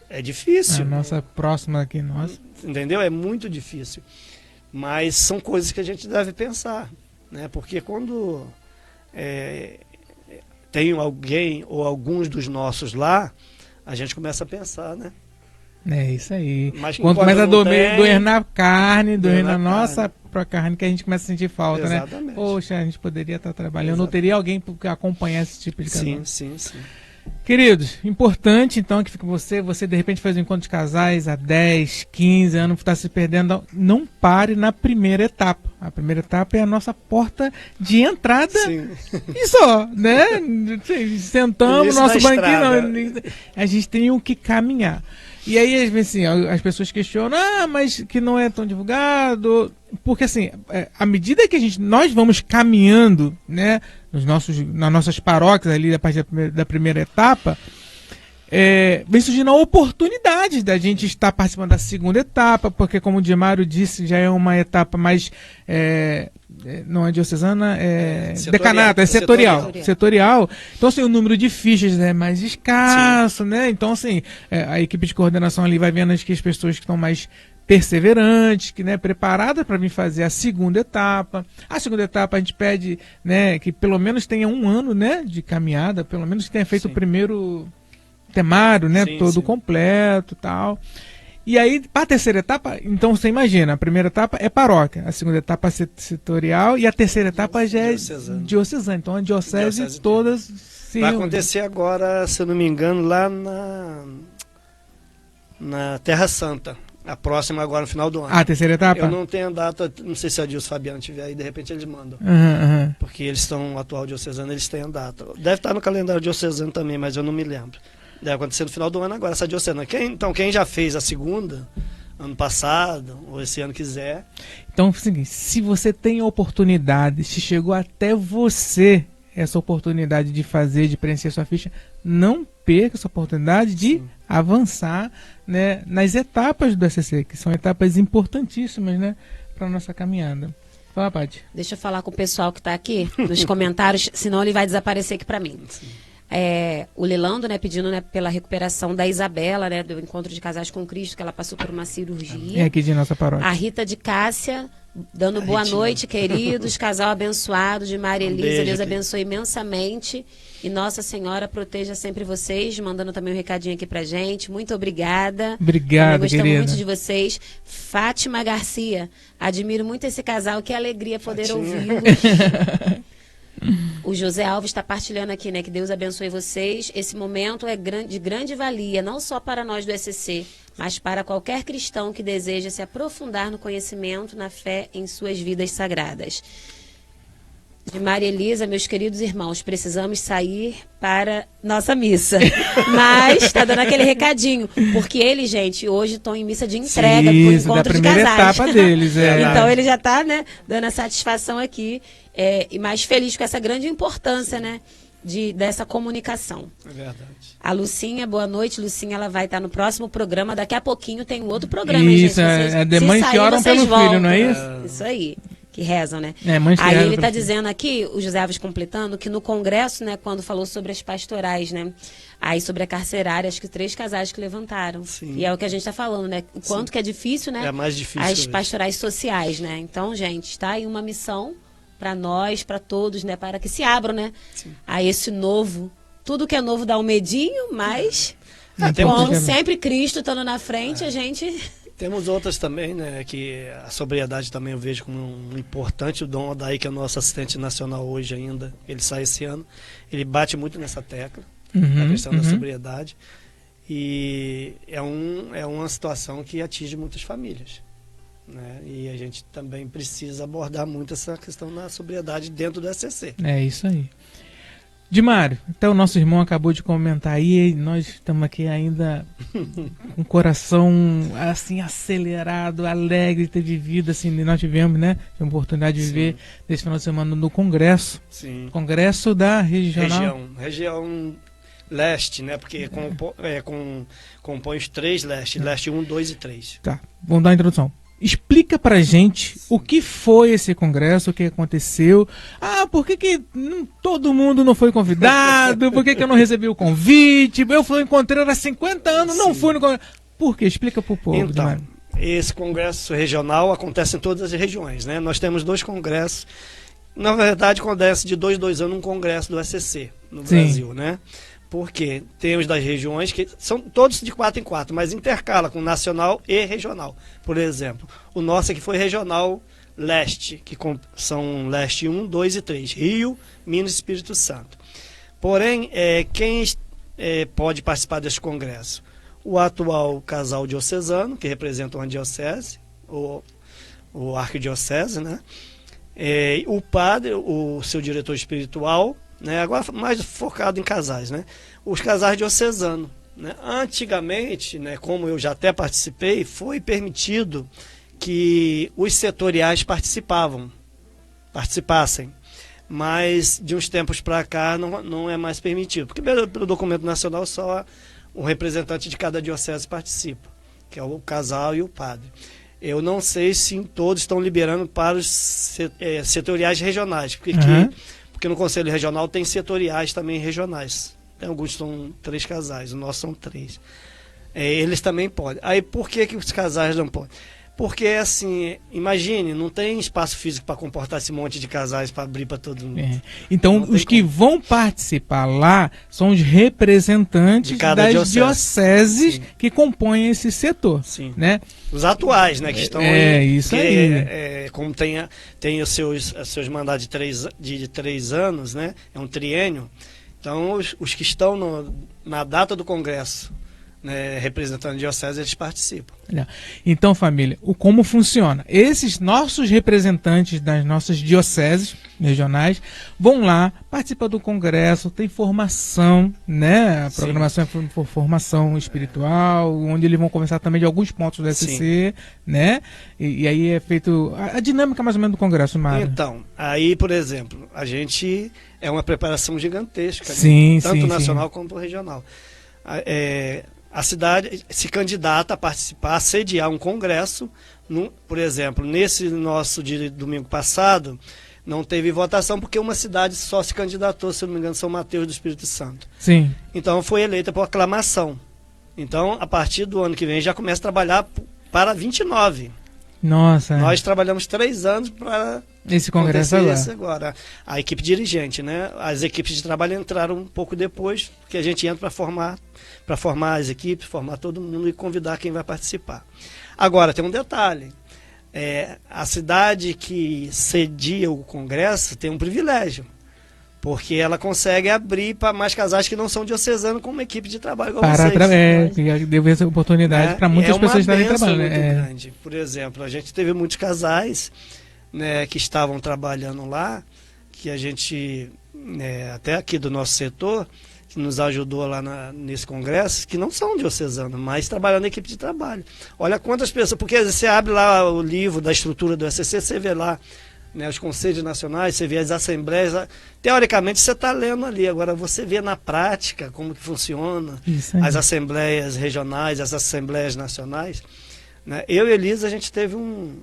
S3: É difícil.
S2: A nossa próxima aqui, nossa.
S3: Entendeu? É muito difícil. Mas são coisas que a gente deve pensar, né? Porque quando tem alguém ou alguns dos nossos lá, a gente começa a pensar, né?
S2: É isso aí.
S3: Mas
S2: quando começa a doer na carne, doer na nossa própria carne, que a gente começa a sentir falta,
S3: exatamente,
S2: né? Poxa, a gente poderia estar trabalhando, não teria alguém que acompanhar esse tipo de casal.
S3: Sim.
S2: Queridos, importante então que fica você de repente faz um encontro de casais há 10, 15 anos, está se perdendo, não pare na primeira etapa. A primeira etapa é a nossa porta de entrada.
S3: Sim.
S2: E só, né? Sentamos, nosso banquinho, a gente tem que caminhar. E aí, assim, as pessoas questionam, mas que não é tão divulgado. Porque, assim, à medida que nós vamos caminhando, né, nas nossas paróquias ali, a partir da primeira etapa, vem surgindo a oportunidade da gente estar participando da segunda etapa, porque, como o Dimário disse, já é uma etapa mais... não é diocesana, decanato, é setorial. Então, assim, o número de fichas é mais escasso, né? Então, assim, a equipe de coordenação ali vai vendo que as pessoas que estão mais perseverantes, que, né, preparadas para vir fazer a segunda etapa. A segunda etapa a gente pede, né, que pelo menos tenha 1 ano, né, de caminhada, pelo menos que tenha feito o primeiro temário, né, todo completo e tal. E aí, para a terceira etapa, então você imagina, a primeira etapa é paróquia, a segunda etapa é setorial e a terceira etapa já é diocesana. Então a diocese todas se
S3: vai acontecer agora, se eu não me engano, lá na Terra Santa. A próxima agora no final do ano.
S2: A terceira etapa?
S3: Eu não tenho data, não sei se a Dilson Fabiano tiver aí, de repente eles mandam. Porque eles estão, o atual diocesano, eles têm a data. Deve estar no calendário diocesano também, mas eu não me lembro. Deve acontecer no final do ano agora, essa diocesana. Então, quem já fez a segunda, ano passado, ou esse ano quiser...
S2: Então, é o seguinte, se você tem a oportunidade, se chegou até você essa oportunidade de fazer, de preencher sua ficha, não perca essa oportunidade de avançar, né, nas etapas do SCC, que são etapas importantíssimas, né, para a nossa caminhada. Fala, Paty.
S1: Deixa eu falar com o pessoal que está aqui nos comentários, senão ele vai desaparecer aqui para mim. O Lilando, né, pedindo, né, pela recuperação da Isabela, né, do Encontro de Casais com Cristo, que ela passou por uma cirurgia.
S2: É aqui de nossa paróquia.
S1: A Rita de Cássia, dando boa noite, queridos, casal abençoado de Maria Elisa, Deus abençoe imensamente e Nossa Senhora proteja sempre vocês, mandando também um recadinho aqui pra gente, muito obrigada.
S2: Obrigado,
S1: gostamos
S2: querida.
S1: muito de vocês. Fátima Garcia, admiro muito esse casal, que alegria poder ouvi-los. O José Alves está partilhando aqui, né? Que Deus abençoe vocês. Esse momento é de grande valia, não só para nós do SCC, mas para qualquer cristão que deseja se aprofundar no conhecimento, na fé, em suas vidas sagradas. De Maria Elisa, meus queridos irmãos, precisamos sair para nossa missa. Mas está dando aquele recadinho, porque eles, gente, hoje estão em missa de entrega do encontro de casais.
S2: Etapa deles,
S1: então ele já está, né, dando a satisfação aqui, e mais feliz com essa grande importância, né, dessa comunicação.
S3: É verdade.
S1: A Lucinha, boa noite. Lucinha, ela vai estar no próximo programa. Daqui a pouquinho tem um outro programa,
S2: isso,
S1: gente.
S2: É de mães que oram pelo filho, não é isso?
S1: Isso aí. Que rezam, né?
S2: Aí
S1: ele está dizendo aqui, o José Alves completando, que no congresso, né, quando falou sobre as pastorais, né, aí sobre a carcerária, acho que 3 casais que levantaram.
S3: Sim.
S1: E é o que a gente está falando, né? O quanto que é difícil, né?
S3: É mais difícil
S1: as
S3: hoje.
S1: pastorais sociais, né? Então, gente, está aí uma missão para nós, para todos, né? Para que se abram, né? Sim. A esse novo. Tudo que é novo dá um medinho, mas como sempre Cristo estando na frente, a gente...
S3: Temos outras também, né, que a sobriedade também eu vejo como um importante. O Dom Odaí, que é o nosso assistente nacional hoje ainda, ele sai esse ano, ele bate muito nessa tecla, a questão da sobriedade, e é uma situação que atinge muitas famílias, né, e a gente também precisa abordar muito essa questão da sobriedade dentro do SCC.
S2: É isso aí. Dimário, até o nosso irmão acabou de comentar aí, nós estamos aqui ainda com o coração assim acelerado, alegre de ter vivido, assim, nós tivemos, né, a oportunidade de viver nesse final de semana no Congresso.
S3: Sim.
S2: Congresso da
S3: região leste, né, porque compõe os 3 leste 1, 2 e 3.
S2: Tá, vamos dar a introdução. Explica pra gente o que foi esse congresso, o que aconteceu. Por que todo mundo não foi convidado? Por que eu não recebi o convite? Eu encontrei há 50 anos, não fui no congresso. Por quê? Explica pro povo.
S3: Então, esse congresso regional acontece em todas as regiões, né? Nós temos 2 congressos. Na verdade, acontece de 2 anos um congresso do SCC no Brasil, né? Porque tem os das regiões que são todos de 4 em 4, mas intercala com nacional e regional. Por exemplo, o nosso aqui foi regional leste, que são leste 1, 2 e 3, Rio, Minas e Espírito Santo. Porém, quem pode participar deste congresso? O atual casal diocesano, que representa uma diocese, o arquidiocese, né? O padre, o seu diretor espiritual, né? Agora mais focado em casais, né? Os casais diocesanos, né? Antigamente, né, como eu já até participei, foi permitido que os setoriais participassem, mas de uns tempos para cá não é mais permitido, porque pelo documento nacional só um representante de cada diocese participa, que é o casal e o padre. Eu não sei se todos estão liberando para os setoriais regionais, porque no Conselho Regional tem setoriais também regionais. Tem alguns são 3 casais, o nosso são 3. Eles também podem. Aí por que os casais não podem? Porque, assim, imagine, não tem espaço físico para comportar esse monte de casais para abrir para todo mundo.
S2: Então, os que vão participar lá são os representantes das dioceses que compõem esse setor.
S3: Sim.
S2: Né?
S3: Os atuais, né? Que estão
S2: isso aí.
S3: Como tem os seus mandatos de 3 anos, né? É um triênio. Então, os que estão na data do Congresso, né, representando a diocese, eles participam.
S2: Então, família, como funciona? Esses nossos representantes das nossas dioceses regionais vão lá, participam do congresso, tem formação, né? A programação é formação espiritual, onde eles vão conversar também de alguns pontos do SCC, né? E aí é feito a dinâmica mais ou menos do congresso, Mário.
S3: Então, aí, por exemplo, a gente é uma preparação gigantesca, tanto nacional quanto regional. A cidade se candidata a participar, a sediar um congresso. Por exemplo, nesse nosso de domingo passado, não teve votação porque uma cidade só se candidatou, se não me engano, São Mateus do Espírito Santo.
S2: Sim.
S3: Então foi eleita por aclamação. Então, a partir do ano que vem, já começa a trabalhar para 29.
S2: Nossa.
S3: Nós trabalhamos 3 anos para
S2: esse congresso
S3: agora. A equipe dirigente, né? As equipes de trabalho entraram um pouco depois, porque a gente entra para formar as equipes, formar todo mundo e convidar quem vai participar. Agora, tem um detalhe. A cidade que cedia o congresso tem um privilégio, porque ela consegue abrir para mais casais que não são diocesanos com uma equipe de trabalho igual vocês.
S2: Deu essa oportunidade para muitas pessoas estarem trabalhando.
S3: É uma bênção muito grande. Por exemplo, a gente teve muitos casais, né, que estavam trabalhando lá, que a gente, até aqui do nosso setor, que nos ajudou lá nesse congresso, que não são diocesanos, mas trabalhando na equipe de trabalho. Olha quantas pessoas, porque você abre lá o livro da estrutura do SCC, você vê lá, né, os conselhos nacionais, você vê as assembleias, teoricamente você está lendo ali, agora você vê na prática como que funciona as assembleias regionais, as assembleias nacionais, né? Eu e Elisa, a gente teve um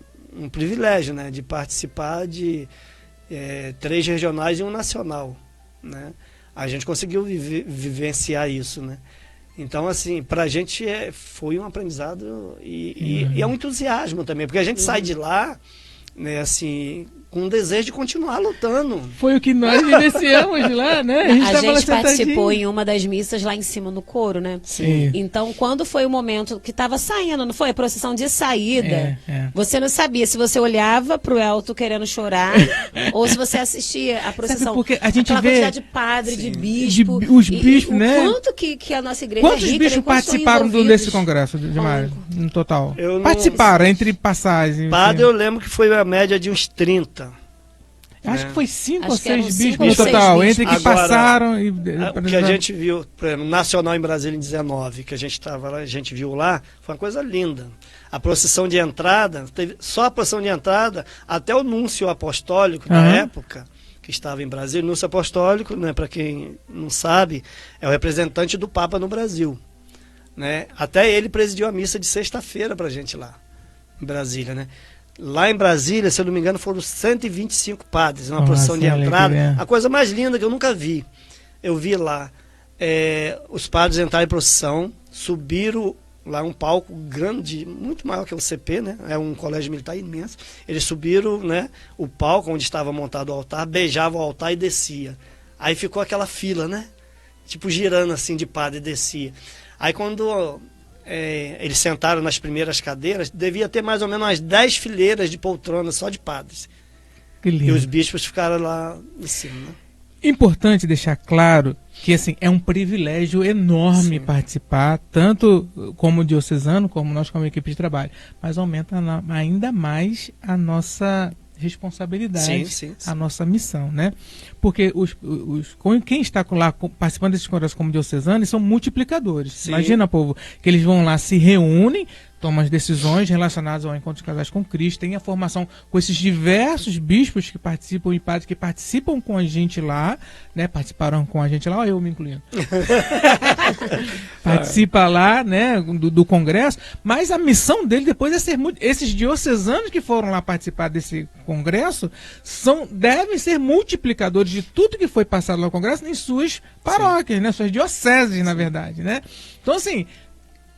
S3: privilégio, né, de participar de 3 regionais e um nacional, né? A gente conseguiu vivenciar isso, né? Então, assim, para a gente foi um aprendizado e é um entusiasmo também, porque a gente sai de lá né, assim, com um desejo de continuar lutando.
S2: Foi o que nós vivenciamos lá, né? A
S1: A
S2: tava lá
S1: gente participou
S2: sentadinho.
S1: em uma das missas lá em cima no coro, né?
S2: Sim.
S1: Então, quando foi o momento que estava saindo, não foi? A procissão de saída.
S2: É.
S1: Você não sabia se você olhava pro Elton querendo chorar ou se você assistia a procissão.
S2: porque a gente
S1: aquela
S2: vê-
S1: quantidade de padre, de bispo.
S2: os bispos, né?
S1: O quanto que a nossa igreja
S2: Quantos
S1: é rica,
S2: bispos
S1: né? Quantos são
S2: participaram
S1: envolvidos.
S2: desse congresso, de Mário, no total?
S3: Eu não-
S2: Participaram, entre passagens.
S3: Padre, eu lembro que foi a média de uns 30.
S2: Acho que foi 5
S1: Acho
S2: ou
S1: que eram
S2: 6
S1: cinco
S2: bispos
S1: ou
S2: no
S1: seis
S2: total,
S1: bispos.
S2: entre que
S3: Agora,
S2: passaram e...
S3: O que a gente viu, por exemplo, Nacional em Brasília em 19, que a gente estava lá, a gente viu lá, foi uma coisa linda. A procissão de entrada, só a procissão de entrada, até o núncio apostólico da
S2: Aham.
S3: época, que estava em Brasília. O núncio apostólico, né, para quem não sabe, é o representante do Papa no Brasil. Né? Até ele presidiu a missa de sexta-feira para a gente lá, em Brasília, né? Lá em Brasília, se eu não me engano, foram 125 padres, uma procissão de
S2: olha que
S3: entrada.
S2: bem.
S3: A coisa mais linda que eu nunca vi. Eu vi lá os padres entrarem em procissão, subiram lá um palco grande, muito maior que o CP, né? É um colégio militar imenso. Eles subiram, né, o palco onde estava montado o altar, beijavam o altar e descia. Aí ficou aquela fila, né? Tipo girando assim de padre e descia. Aí quando eles sentaram nas primeiras cadeiras, devia ter mais ou menos umas 10 fileiras de poltronas só de padres.
S2: Que
S3: E
S2: lindo.
S3: os bispos ficaram lá em cima, né?
S2: Importante deixar claro que assim, é um privilégio enorme
S3: Sim.
S2: participar, tanto como diocesano, como nós como equipe de trabalho, mas aumenta ainda mais a nossa responsabilidade,
S3: Sim.
S2: a nossa missão, né? Porque quem está lá participando desses congressos como diocesano, eles são multiplicadores.
S3: Sim.
S2: Imagina, povo, que eles vão lá, se reúnem, tomam as decisões relacionadas ao encontro de casais com Cristo, tem a formação com esses diversos bispos que participam e padres que participam com a gente lá, né? Participaram com a gente lá, ó, eu me incluindo. Participa lá, né, do congresso, mas a missão dele depois é ser esses diocesanos que foram lá participar desse congresso devem ser multiplicadores de tudo que foi passado lá no congresso em suas paróquias, né, suas dioceses, na verdade, né? Então, assim,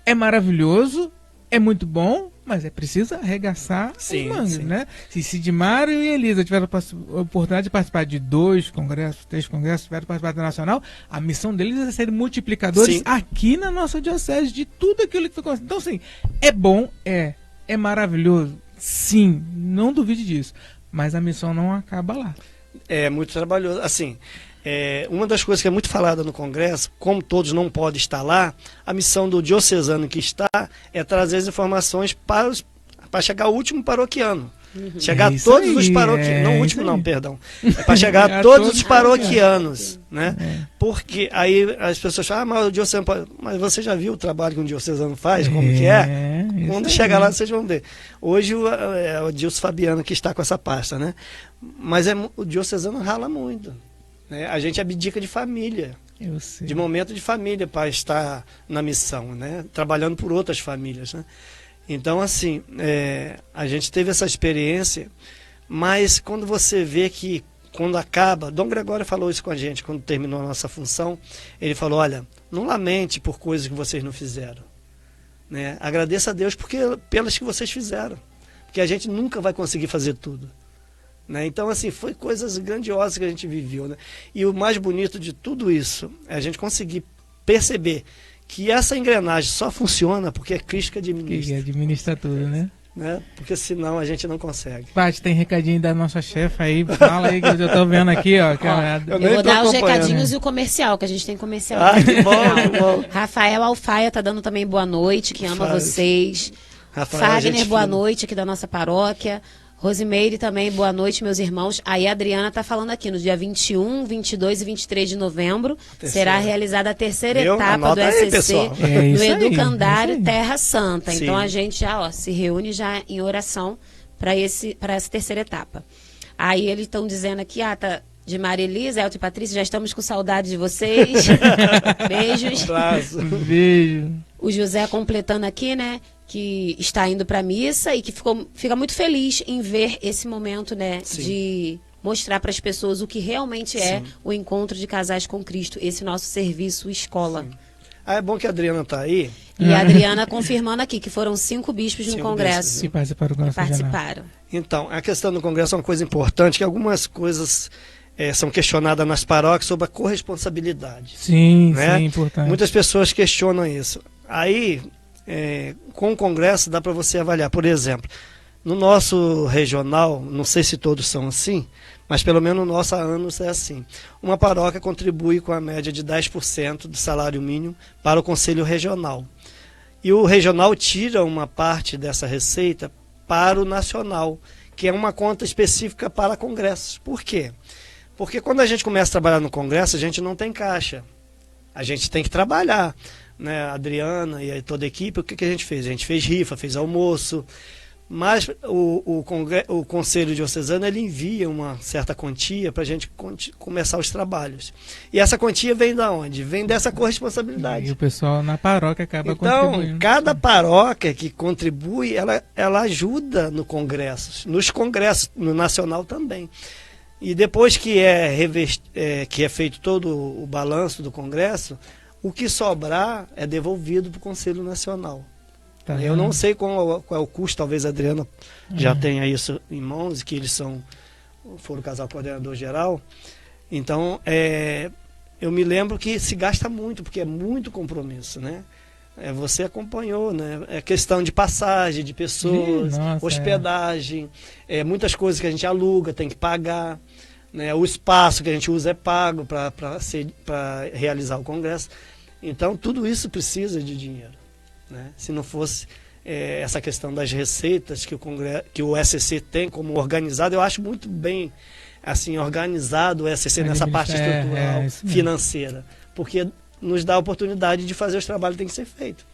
S2: é maravilhoso, é muito bom, mas é preciso arregaçar os mangas, né? Se Sidmário e Elisa tiveram a oportunidade de participar de 2 congressos, 3 congressos, tiveram participado da Nacional, a missão deles é serem multiplicadores aqui na nossa diocese de tudo aquilo que foi construído. Então, assim, é bom, é maravilhoso, sim, não duvide disso, mas a missão não acaba lá.
S3: É muito trabalhoso. Assim, uma das coisas que é muito falada no Congresso, como todos não podem estar lá, a missão do diocesano que está é trazer as informações para chegar ao último paroquiano. Chegar a todos os paroquianos. Não o último, não, perdão. É para chegar a todos os paroquianos. Né? Porque aí as pessoas falam, mas o diocesano pode... Mas você já viu o trabalho que um diocesano faz? Como que é? Quando chegar lá, vocês vão ver. Hoje é o Dilson Fabiano que está com essa pasta, né? Mas o diocesano rala muito. Né? A gente abdica de família,
S2: Eu sei.
S3: de momento de família para estar na missão, né? Trabalhando por outras famílias. Né? Então, assim, a gente teve essa experiência, mas quando você vê que, quando acaba, Dom Gregório falou isso com a gente, quando terminou a nossa função, ele falou, olha, não lamente por coisas que vocês não fizeram. Né? Agradeça a Deus pelas que vocês fizeram, porque a gente nunca vai conseguir fazer tudo. Né? Então, assim, foi coisas grandiosas que a gente viveu. Né? E o mais bonito de tudo isso é a gente conseguir perceber que essa engrenagem só funciona porque é Cristo que administra.
S2: Que administra tudo, né?
S3: Né? Porque senão a gente não consegue.
S2: Paty, tem recadinho da nossa chefe aí, fala aí que eu tô vendo aqui, ó. Que
S3: eu
S1: Eu vou dar os recadinhos
S2: né?
S1: e o comercial, que a gente tem comercial.
S3: Que bom, que bom.
S1: Rafael Alfaia tá dando também boa noite, que ama vocês. Fagner, boa noite, aqui da nossa paróquia. Rosimeire também, boa noite, meus irmãos. Aí a Adriana está falando aqui, no dia 21, 22 e 23 de novembro, será realizada a terceira etapa do SCC, no Educandário Terra Santa.
S3: Sim.
S1: Então a gente já se reúne já em oração para essa terceira etapa. Aí eles estão dizendo aqui, de Maria Elisa, Elton e Patrícia, já estamos com saudade de vocês. Beijos.
S2: Beijo.
S1: O José completando aqui, né? Que está indo para a missa e que fica muito feliz em ver esse momento, né?
S3: Sim.
S1: De mostrar para as pessoas o que realmente é o encontro de casais com Cristo, esse nosso serviço escola.
S3: Sim. Ah, é bom que a Adriana está aí.
S1: E a Adriana confirmando aqui que foram 5 bispos no
S3: 5
S1: Congresso
S2: Que participaram do
S1: que
S2: Congresso Regional.
S1: participaram.
S3: Então, a questão do Congresso é uma coisa importante, que algumas coisas são questionadas nas paróquias sobre a corresponsabilidade.
S2: Sim,
S3: Né?
S2: sim, importante.
S3: Muitas pessoas questionam isso. Aí, com o Congresso, dá para você avaliar. Por exemplo, no nosso regional, não sei se todos são assim, mas pelo menos no nosso há anos é assim. Uma paróquia contribui com a média de 10% do salário mínimo para o Conselho Regional. E o regional tira uma parte dessa receita para o nacional, que é uma conta específica para congressos. Por quê? Porque quando a gente começa a trabalhar no Congresso, a gente não tem caixa. A gente tem que trabalhar. Né? A Adriana e toda a equipe, o que a gente fez? A gente fez rifa, fez almoço. Mas o Conselho Diocesano ele envia uma certa quantia para a gente começar os trabalhos. E essa quantia vem da onde? Vem dessa corresponsabilidade.
S2: E o pessoal na paróquia acaba
S3: Então,
S2: contribuindo.
S3: cada paróquia que contribui, ela ajuda no Congresso, nos congressos, no nacional também. E depois que é feito todo o balanço do Congresso, o que sobrar é devolvido para o Conselho Nacional.
S2: Tá
S3: Eu não sei qual é o custo, talvez a Adriana já tenha isso em mãos, que eles foram o casal coordenador geral. Então, eu me lembro que se gasta muito, porque é muito compromisso, né? Você acompanhou, né? É questão de passagem de pessoas,
S2: Nossa,
S3: hospedagem, muitas coisas que a gente aluga, tem que pagar, né? O espaço que a gente usa é pago para realizar o congresso. Então, tudo isso precisa de dinheiro, né? Se não fosse essa questão das receitas que o SCC tem como organizado, eu acho muito bem assim organizado o SCC nessa parte estrutural, financeira, porque nos dá a oportunidade de fazer os trabalhos que tem que ser feito,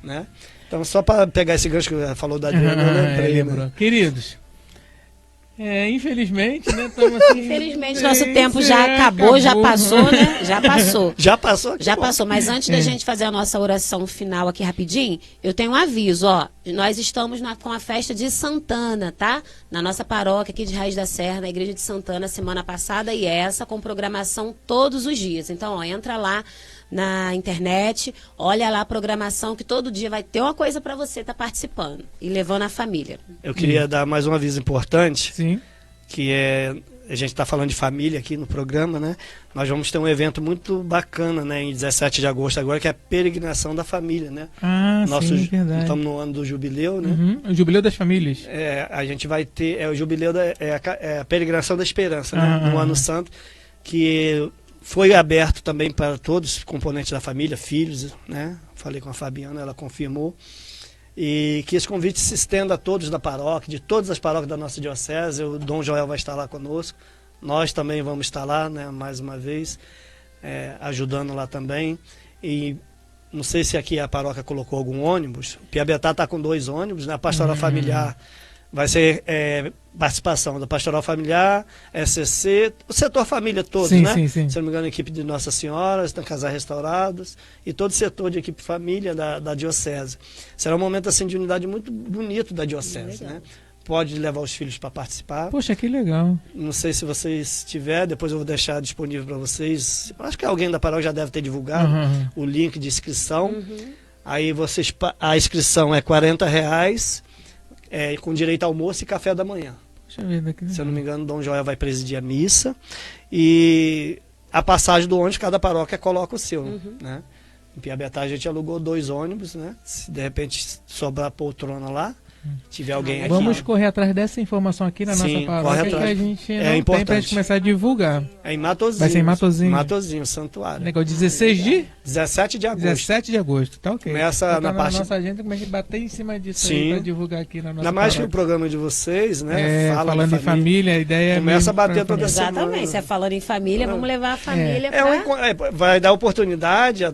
S3: né? Então, só para pegar esse gancho que falou da Adriana, eu lembrei, né?
S2: Queridos, infelizmente, né? Assim,
S1: infelizmente, nosso tempo já acabou, já passou, né? Já passou.
S3: Já passou?
S1: Já passou, mas antes da gente fazer a nossa oração final aqui rapidinho, eu tenho um aviso, ó. Nós estamos com a festa de Santana, tá? Na nossa paróquia aqui de Raiz da Serra, na Igreja de Santana, semana passada e essa, com programação todos os dias. Então, ó, entra lá na internet, olha lá a programação, que todo dia vai ter uma coisa para você estar participando e levando a família.
S3: Eu queria dar mais um aviso importante,
S2: sim,
S3: que a gente está falando de família aqui no programa, né? Nós vamos ter um evento muito bacana, né? Em 17 de agosto agora, que é a peregrinação da família, né?
S2: Sim, verdade.
S3: Estamos no ano do jubileu, né?
S2: O jubileu das famílias.
S3: A gente vai ter o jubileu a peregrinação da esperança, né? No ano santo, que foi aberto também para todos os componentes da família, filhos, né? Falei com a Fabiana, ela confirmou. E que esse convite se estenda a todos da paróquia, de todas as paróquias da nossa diocese. O Dom Joel vai estar lá conosco. Nós também vamos estar lá, né? Mais uma vez, ajudando lá também. E não sei se aqui a paróquia colocou algum ônibus. O Piabetá está com 2 ônibus, né? A pastoral familiar vai ser participação da pastoral familiar, SCC, o setor família todo,
S2: sim,
S3: né?
S2: Sim, sim.
S3: Se não me engano, a equipe de Nossa Senhora, da Casais Restaurados e todo o setor de equipe família da diocese. Será um momento assim de unidade muito bonito da diocese, né? Pode levar os filhos para participar.
S2: Poxa, que legal.
S3: Não sei se vocês tiverem, depois eu vou deixar disponível para vocês. Acho que alguém da paróquia já deve ter divulgado o link de inscrição. Aí a inscrição é R$40, com direito a almoço e café da manhã.
S2: Deixa eu ver daqui.
S3: Se eu não me engano, Dom Joel vai presidir a missa. E a passagem do ônibus, cada paróquia coloca o seu, né? Em Piabetá a gente alugou 2 ônibus, né? Se de repente sobrar poltrona lá, tiver alguém aqui.
S2: Vamos correr atrás dessa informação aqui na nossa paróquia, que a gente não tem pra gente começar a divulgar.
S3: É em Matozinhos.
S2: Vai ser em Matozinhos.
S3: Matozinhos, Santuário.
S2: Negócio 16 de?
S3: 17 de agosto.
S2: 17 de agosto, tá ok.
S3: Começa na parte...
S2: nossa agenda, como é que bater em cima disso
S3: aí
S2: pra divulgar aqui na nossa
S3: Ainda mais
S2: paróquia.
S3: que o programa de vocês, né?
S2: Falando em família, a ideia
S3: começa a bater toda semana.
S1: Exatamente, se é falando em família, vamos levar a família
S3: vai dar oportunidade a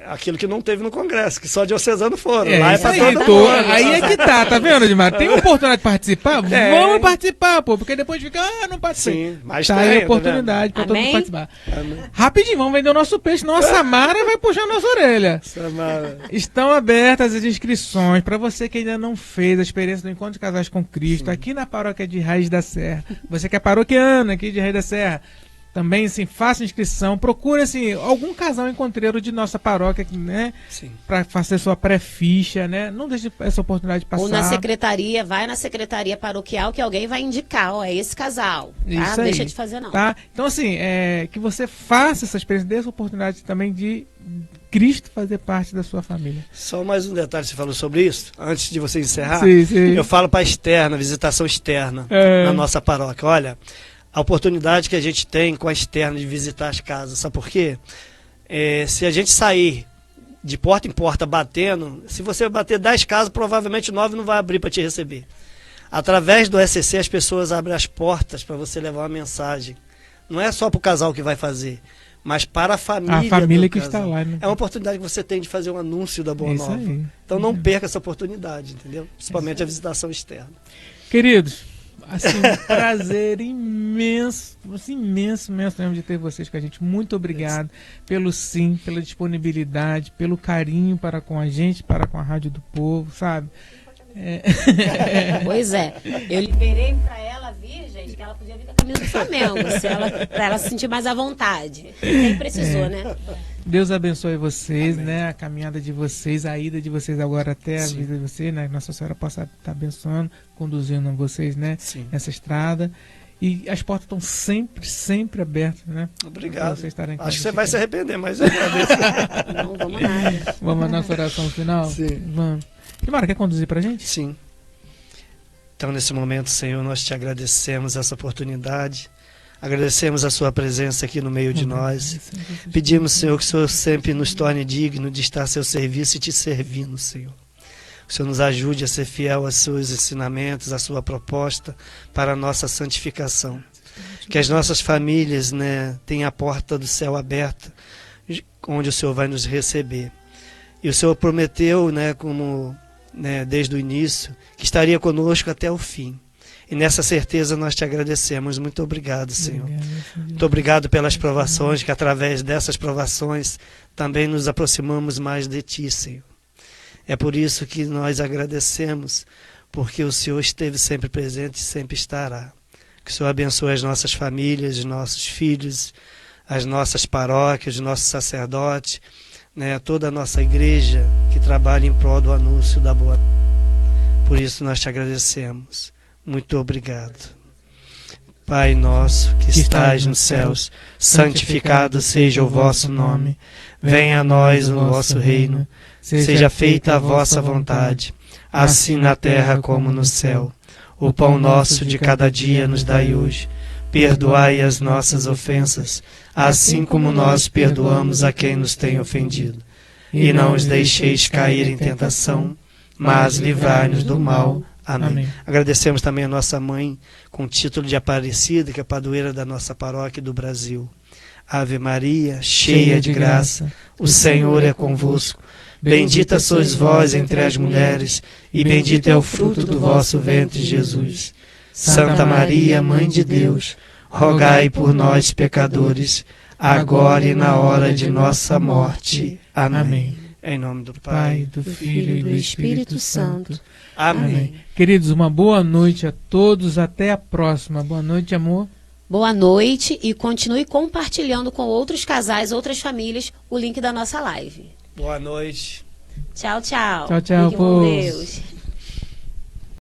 S3: aquilo que não teve no Congresso, que só diocesanos foram. Lá é pra todo mundo.
S2: Aí é que tá vendo, Edmar? Tem oportunidade de participar? Vamos participar, pô, porque depois fica, não participei.
S3: Sim, mas
S2: tá aí a oportunidade pra todo mundo participar. Rapidinho, vamos vender o nosso peixe, senão a Samara vai puxar a nossa orelha.
S3: Samara.
S2: Estão abertas as inscrições para você que ainda não fez a experiência do Encontro de Casais com Cristo, aqui na paróquia de Raiz da Serra. Você que é paroquiano aqui de Raiz da Serra, Também, assim, faça inscrição. Procure, assim, algum casal encontreiro de nossa paróquia, né?
S3: Sim.
S2: Para fazer sua pré-ficha, né? Não deixe essa oportunidade passar.
S1: Ou na secretaria, vai na secretaria paroquial que alguém vai indicar, ó, é esse casal, tá?
S2: Isso
S1: Não
S2: aí,
S1: deixa de fazer, não.
S2: Tá? Então, assim, que você faça essa experiência, dê essa oportunidade também de Cristo fazer parte da sua família.
S3: Só mais um detalhe, você falou sobre isso, antes de você encerrar.
S2: Sim, sim.
S3: Eu falo para externa, visitação externa na nossa paróquia. Olha, a oportunidade que a gente tem com a externa de visitar as casas, sabe por quê? Se a gente sair de porta em porta batendo, se você bater 10 casas, provavelmente 9 não vai abrir para te receber. Através do SCC, as pessoas abrem as portas para você levar uma mensagem. Não é só para o casal que vai fazer, mas para a família
S2: que
S3: casal.
S2: está lá, né?
S3: É uma oportunidade que você tem de fazer um anúncio da Boa
S2: Isso
S3: Nova.
S2: aí.
S3: Então não perca essa oportunidade, entendeu? Principalmente a visitação externa.
S2: Queridos, assim, um prazer imenso, assim, imenso mesmo de ter vocês com a gente. Muito obrigado pelo sim, pela disponibilidade, pelo carinho para com a gente, para com a Rádio do Povo, sabe?
S1: Pois é, eu liberei pra ela vir, gente, que ela podia vir com a camisa do Flamengo, pra ela se sentir mais à vontade. Nem precisou, né?
S2: Deus abençoe vocês, né? A caminhada de vocês, a ida de vocês agora até a vida de vocês, né? Nossa Senhora possa estar abençoando, conduzindo vocês, né?
S3: Sim.
S2: Nessa estrada. E as portas estão sempre abertas, né?
S3: Obrigado.
S2: Vocês estarem
S3: Acho que você vai se arrepender, mas eu agradeço.
S1: Não, vamos nada.
S2: Vamos à nossa oração final?
S3: Sim.
S2: Vamos. Kimara, quer conduzir pra gente?
S3: Sim. Então, nesse momento, Senhor, nós te agradecemos essa oportunidade. Agradecemos a sua presença aqui no meio de nós. Pedimos, Senhor, que o Senhor sempre nos torne digno de estar a seu serviço e te servindo, Senhor. Que o Senhor nos ajude a ser fiel aos seus ensinamentos, à sua proposta para a nossa santificação. Que as nossas famílias, né, tenham a porta do céu aberta, onde o Senhor vai nos receber. E o Senhor prometeu, né, desde o início, que estaria conosco até o fim. E nessa certeza nós te agradecemos. Muito obrigado, Senhor. Muito obrigado pelas provações, que através dessas provações também nos aproximamos mais de ti, Senhor. É por isso que nós agradecemos, porque o Senhor esteve sempre presente e sempre estará. Que o Senhor abençoe as nossas famílias, os nossos filhos, as nossas paróquias, os nossos sacerdotes, né, toda a nossa igreja que trabalha em prol do anúncio da boa. Por isso nós te agradecemos. Muito obrigado. Pai nosso que estais nos céus, santificado seja o vosso nome. Venha a nós o vosso reino. Seja feita a vossa vontade, assim na terra como no céu. O pão nosso de cada dia nos dai hoje. Perdoai as nossas ofensas, assim como nós perdoamos a quem nos tem ofendido. E não os deixeis cair em tentação, mas livrai-nos do mal. Amém.
S2: Amém.
S3: Agradecemos também a nossa mãe, com o título de Aparecida, que é a padroeira da nossa paróquia do Brasil. Ave Maria, cheia de graça, o Senhor é convosco. Bendita sois vós entre as mulheres, e bendito é o fruto do vosso ventre, Jesus. Santa Maria, Mãe de Deus, rogai por nós, pecadores, agora e na hora de nossa morte. Amém.
S2: Amém.
S3: Em nome do
S2: Pai,
S3: Pai,
S2: do Filho e do Espírito Santo.
S3: Amém.
S2: Queridos, uma boa noite a todos. Até a próxima. Boa noite, amor.
S1: Boa noite e continue compartilhando com outros casais, outras famílias, o link da nossa live.
S3: Boa noite.
S1: Tchau, tchau.
S2: Tchau, tchau,
S1: Fique com
S2: povo.
S1: Deus.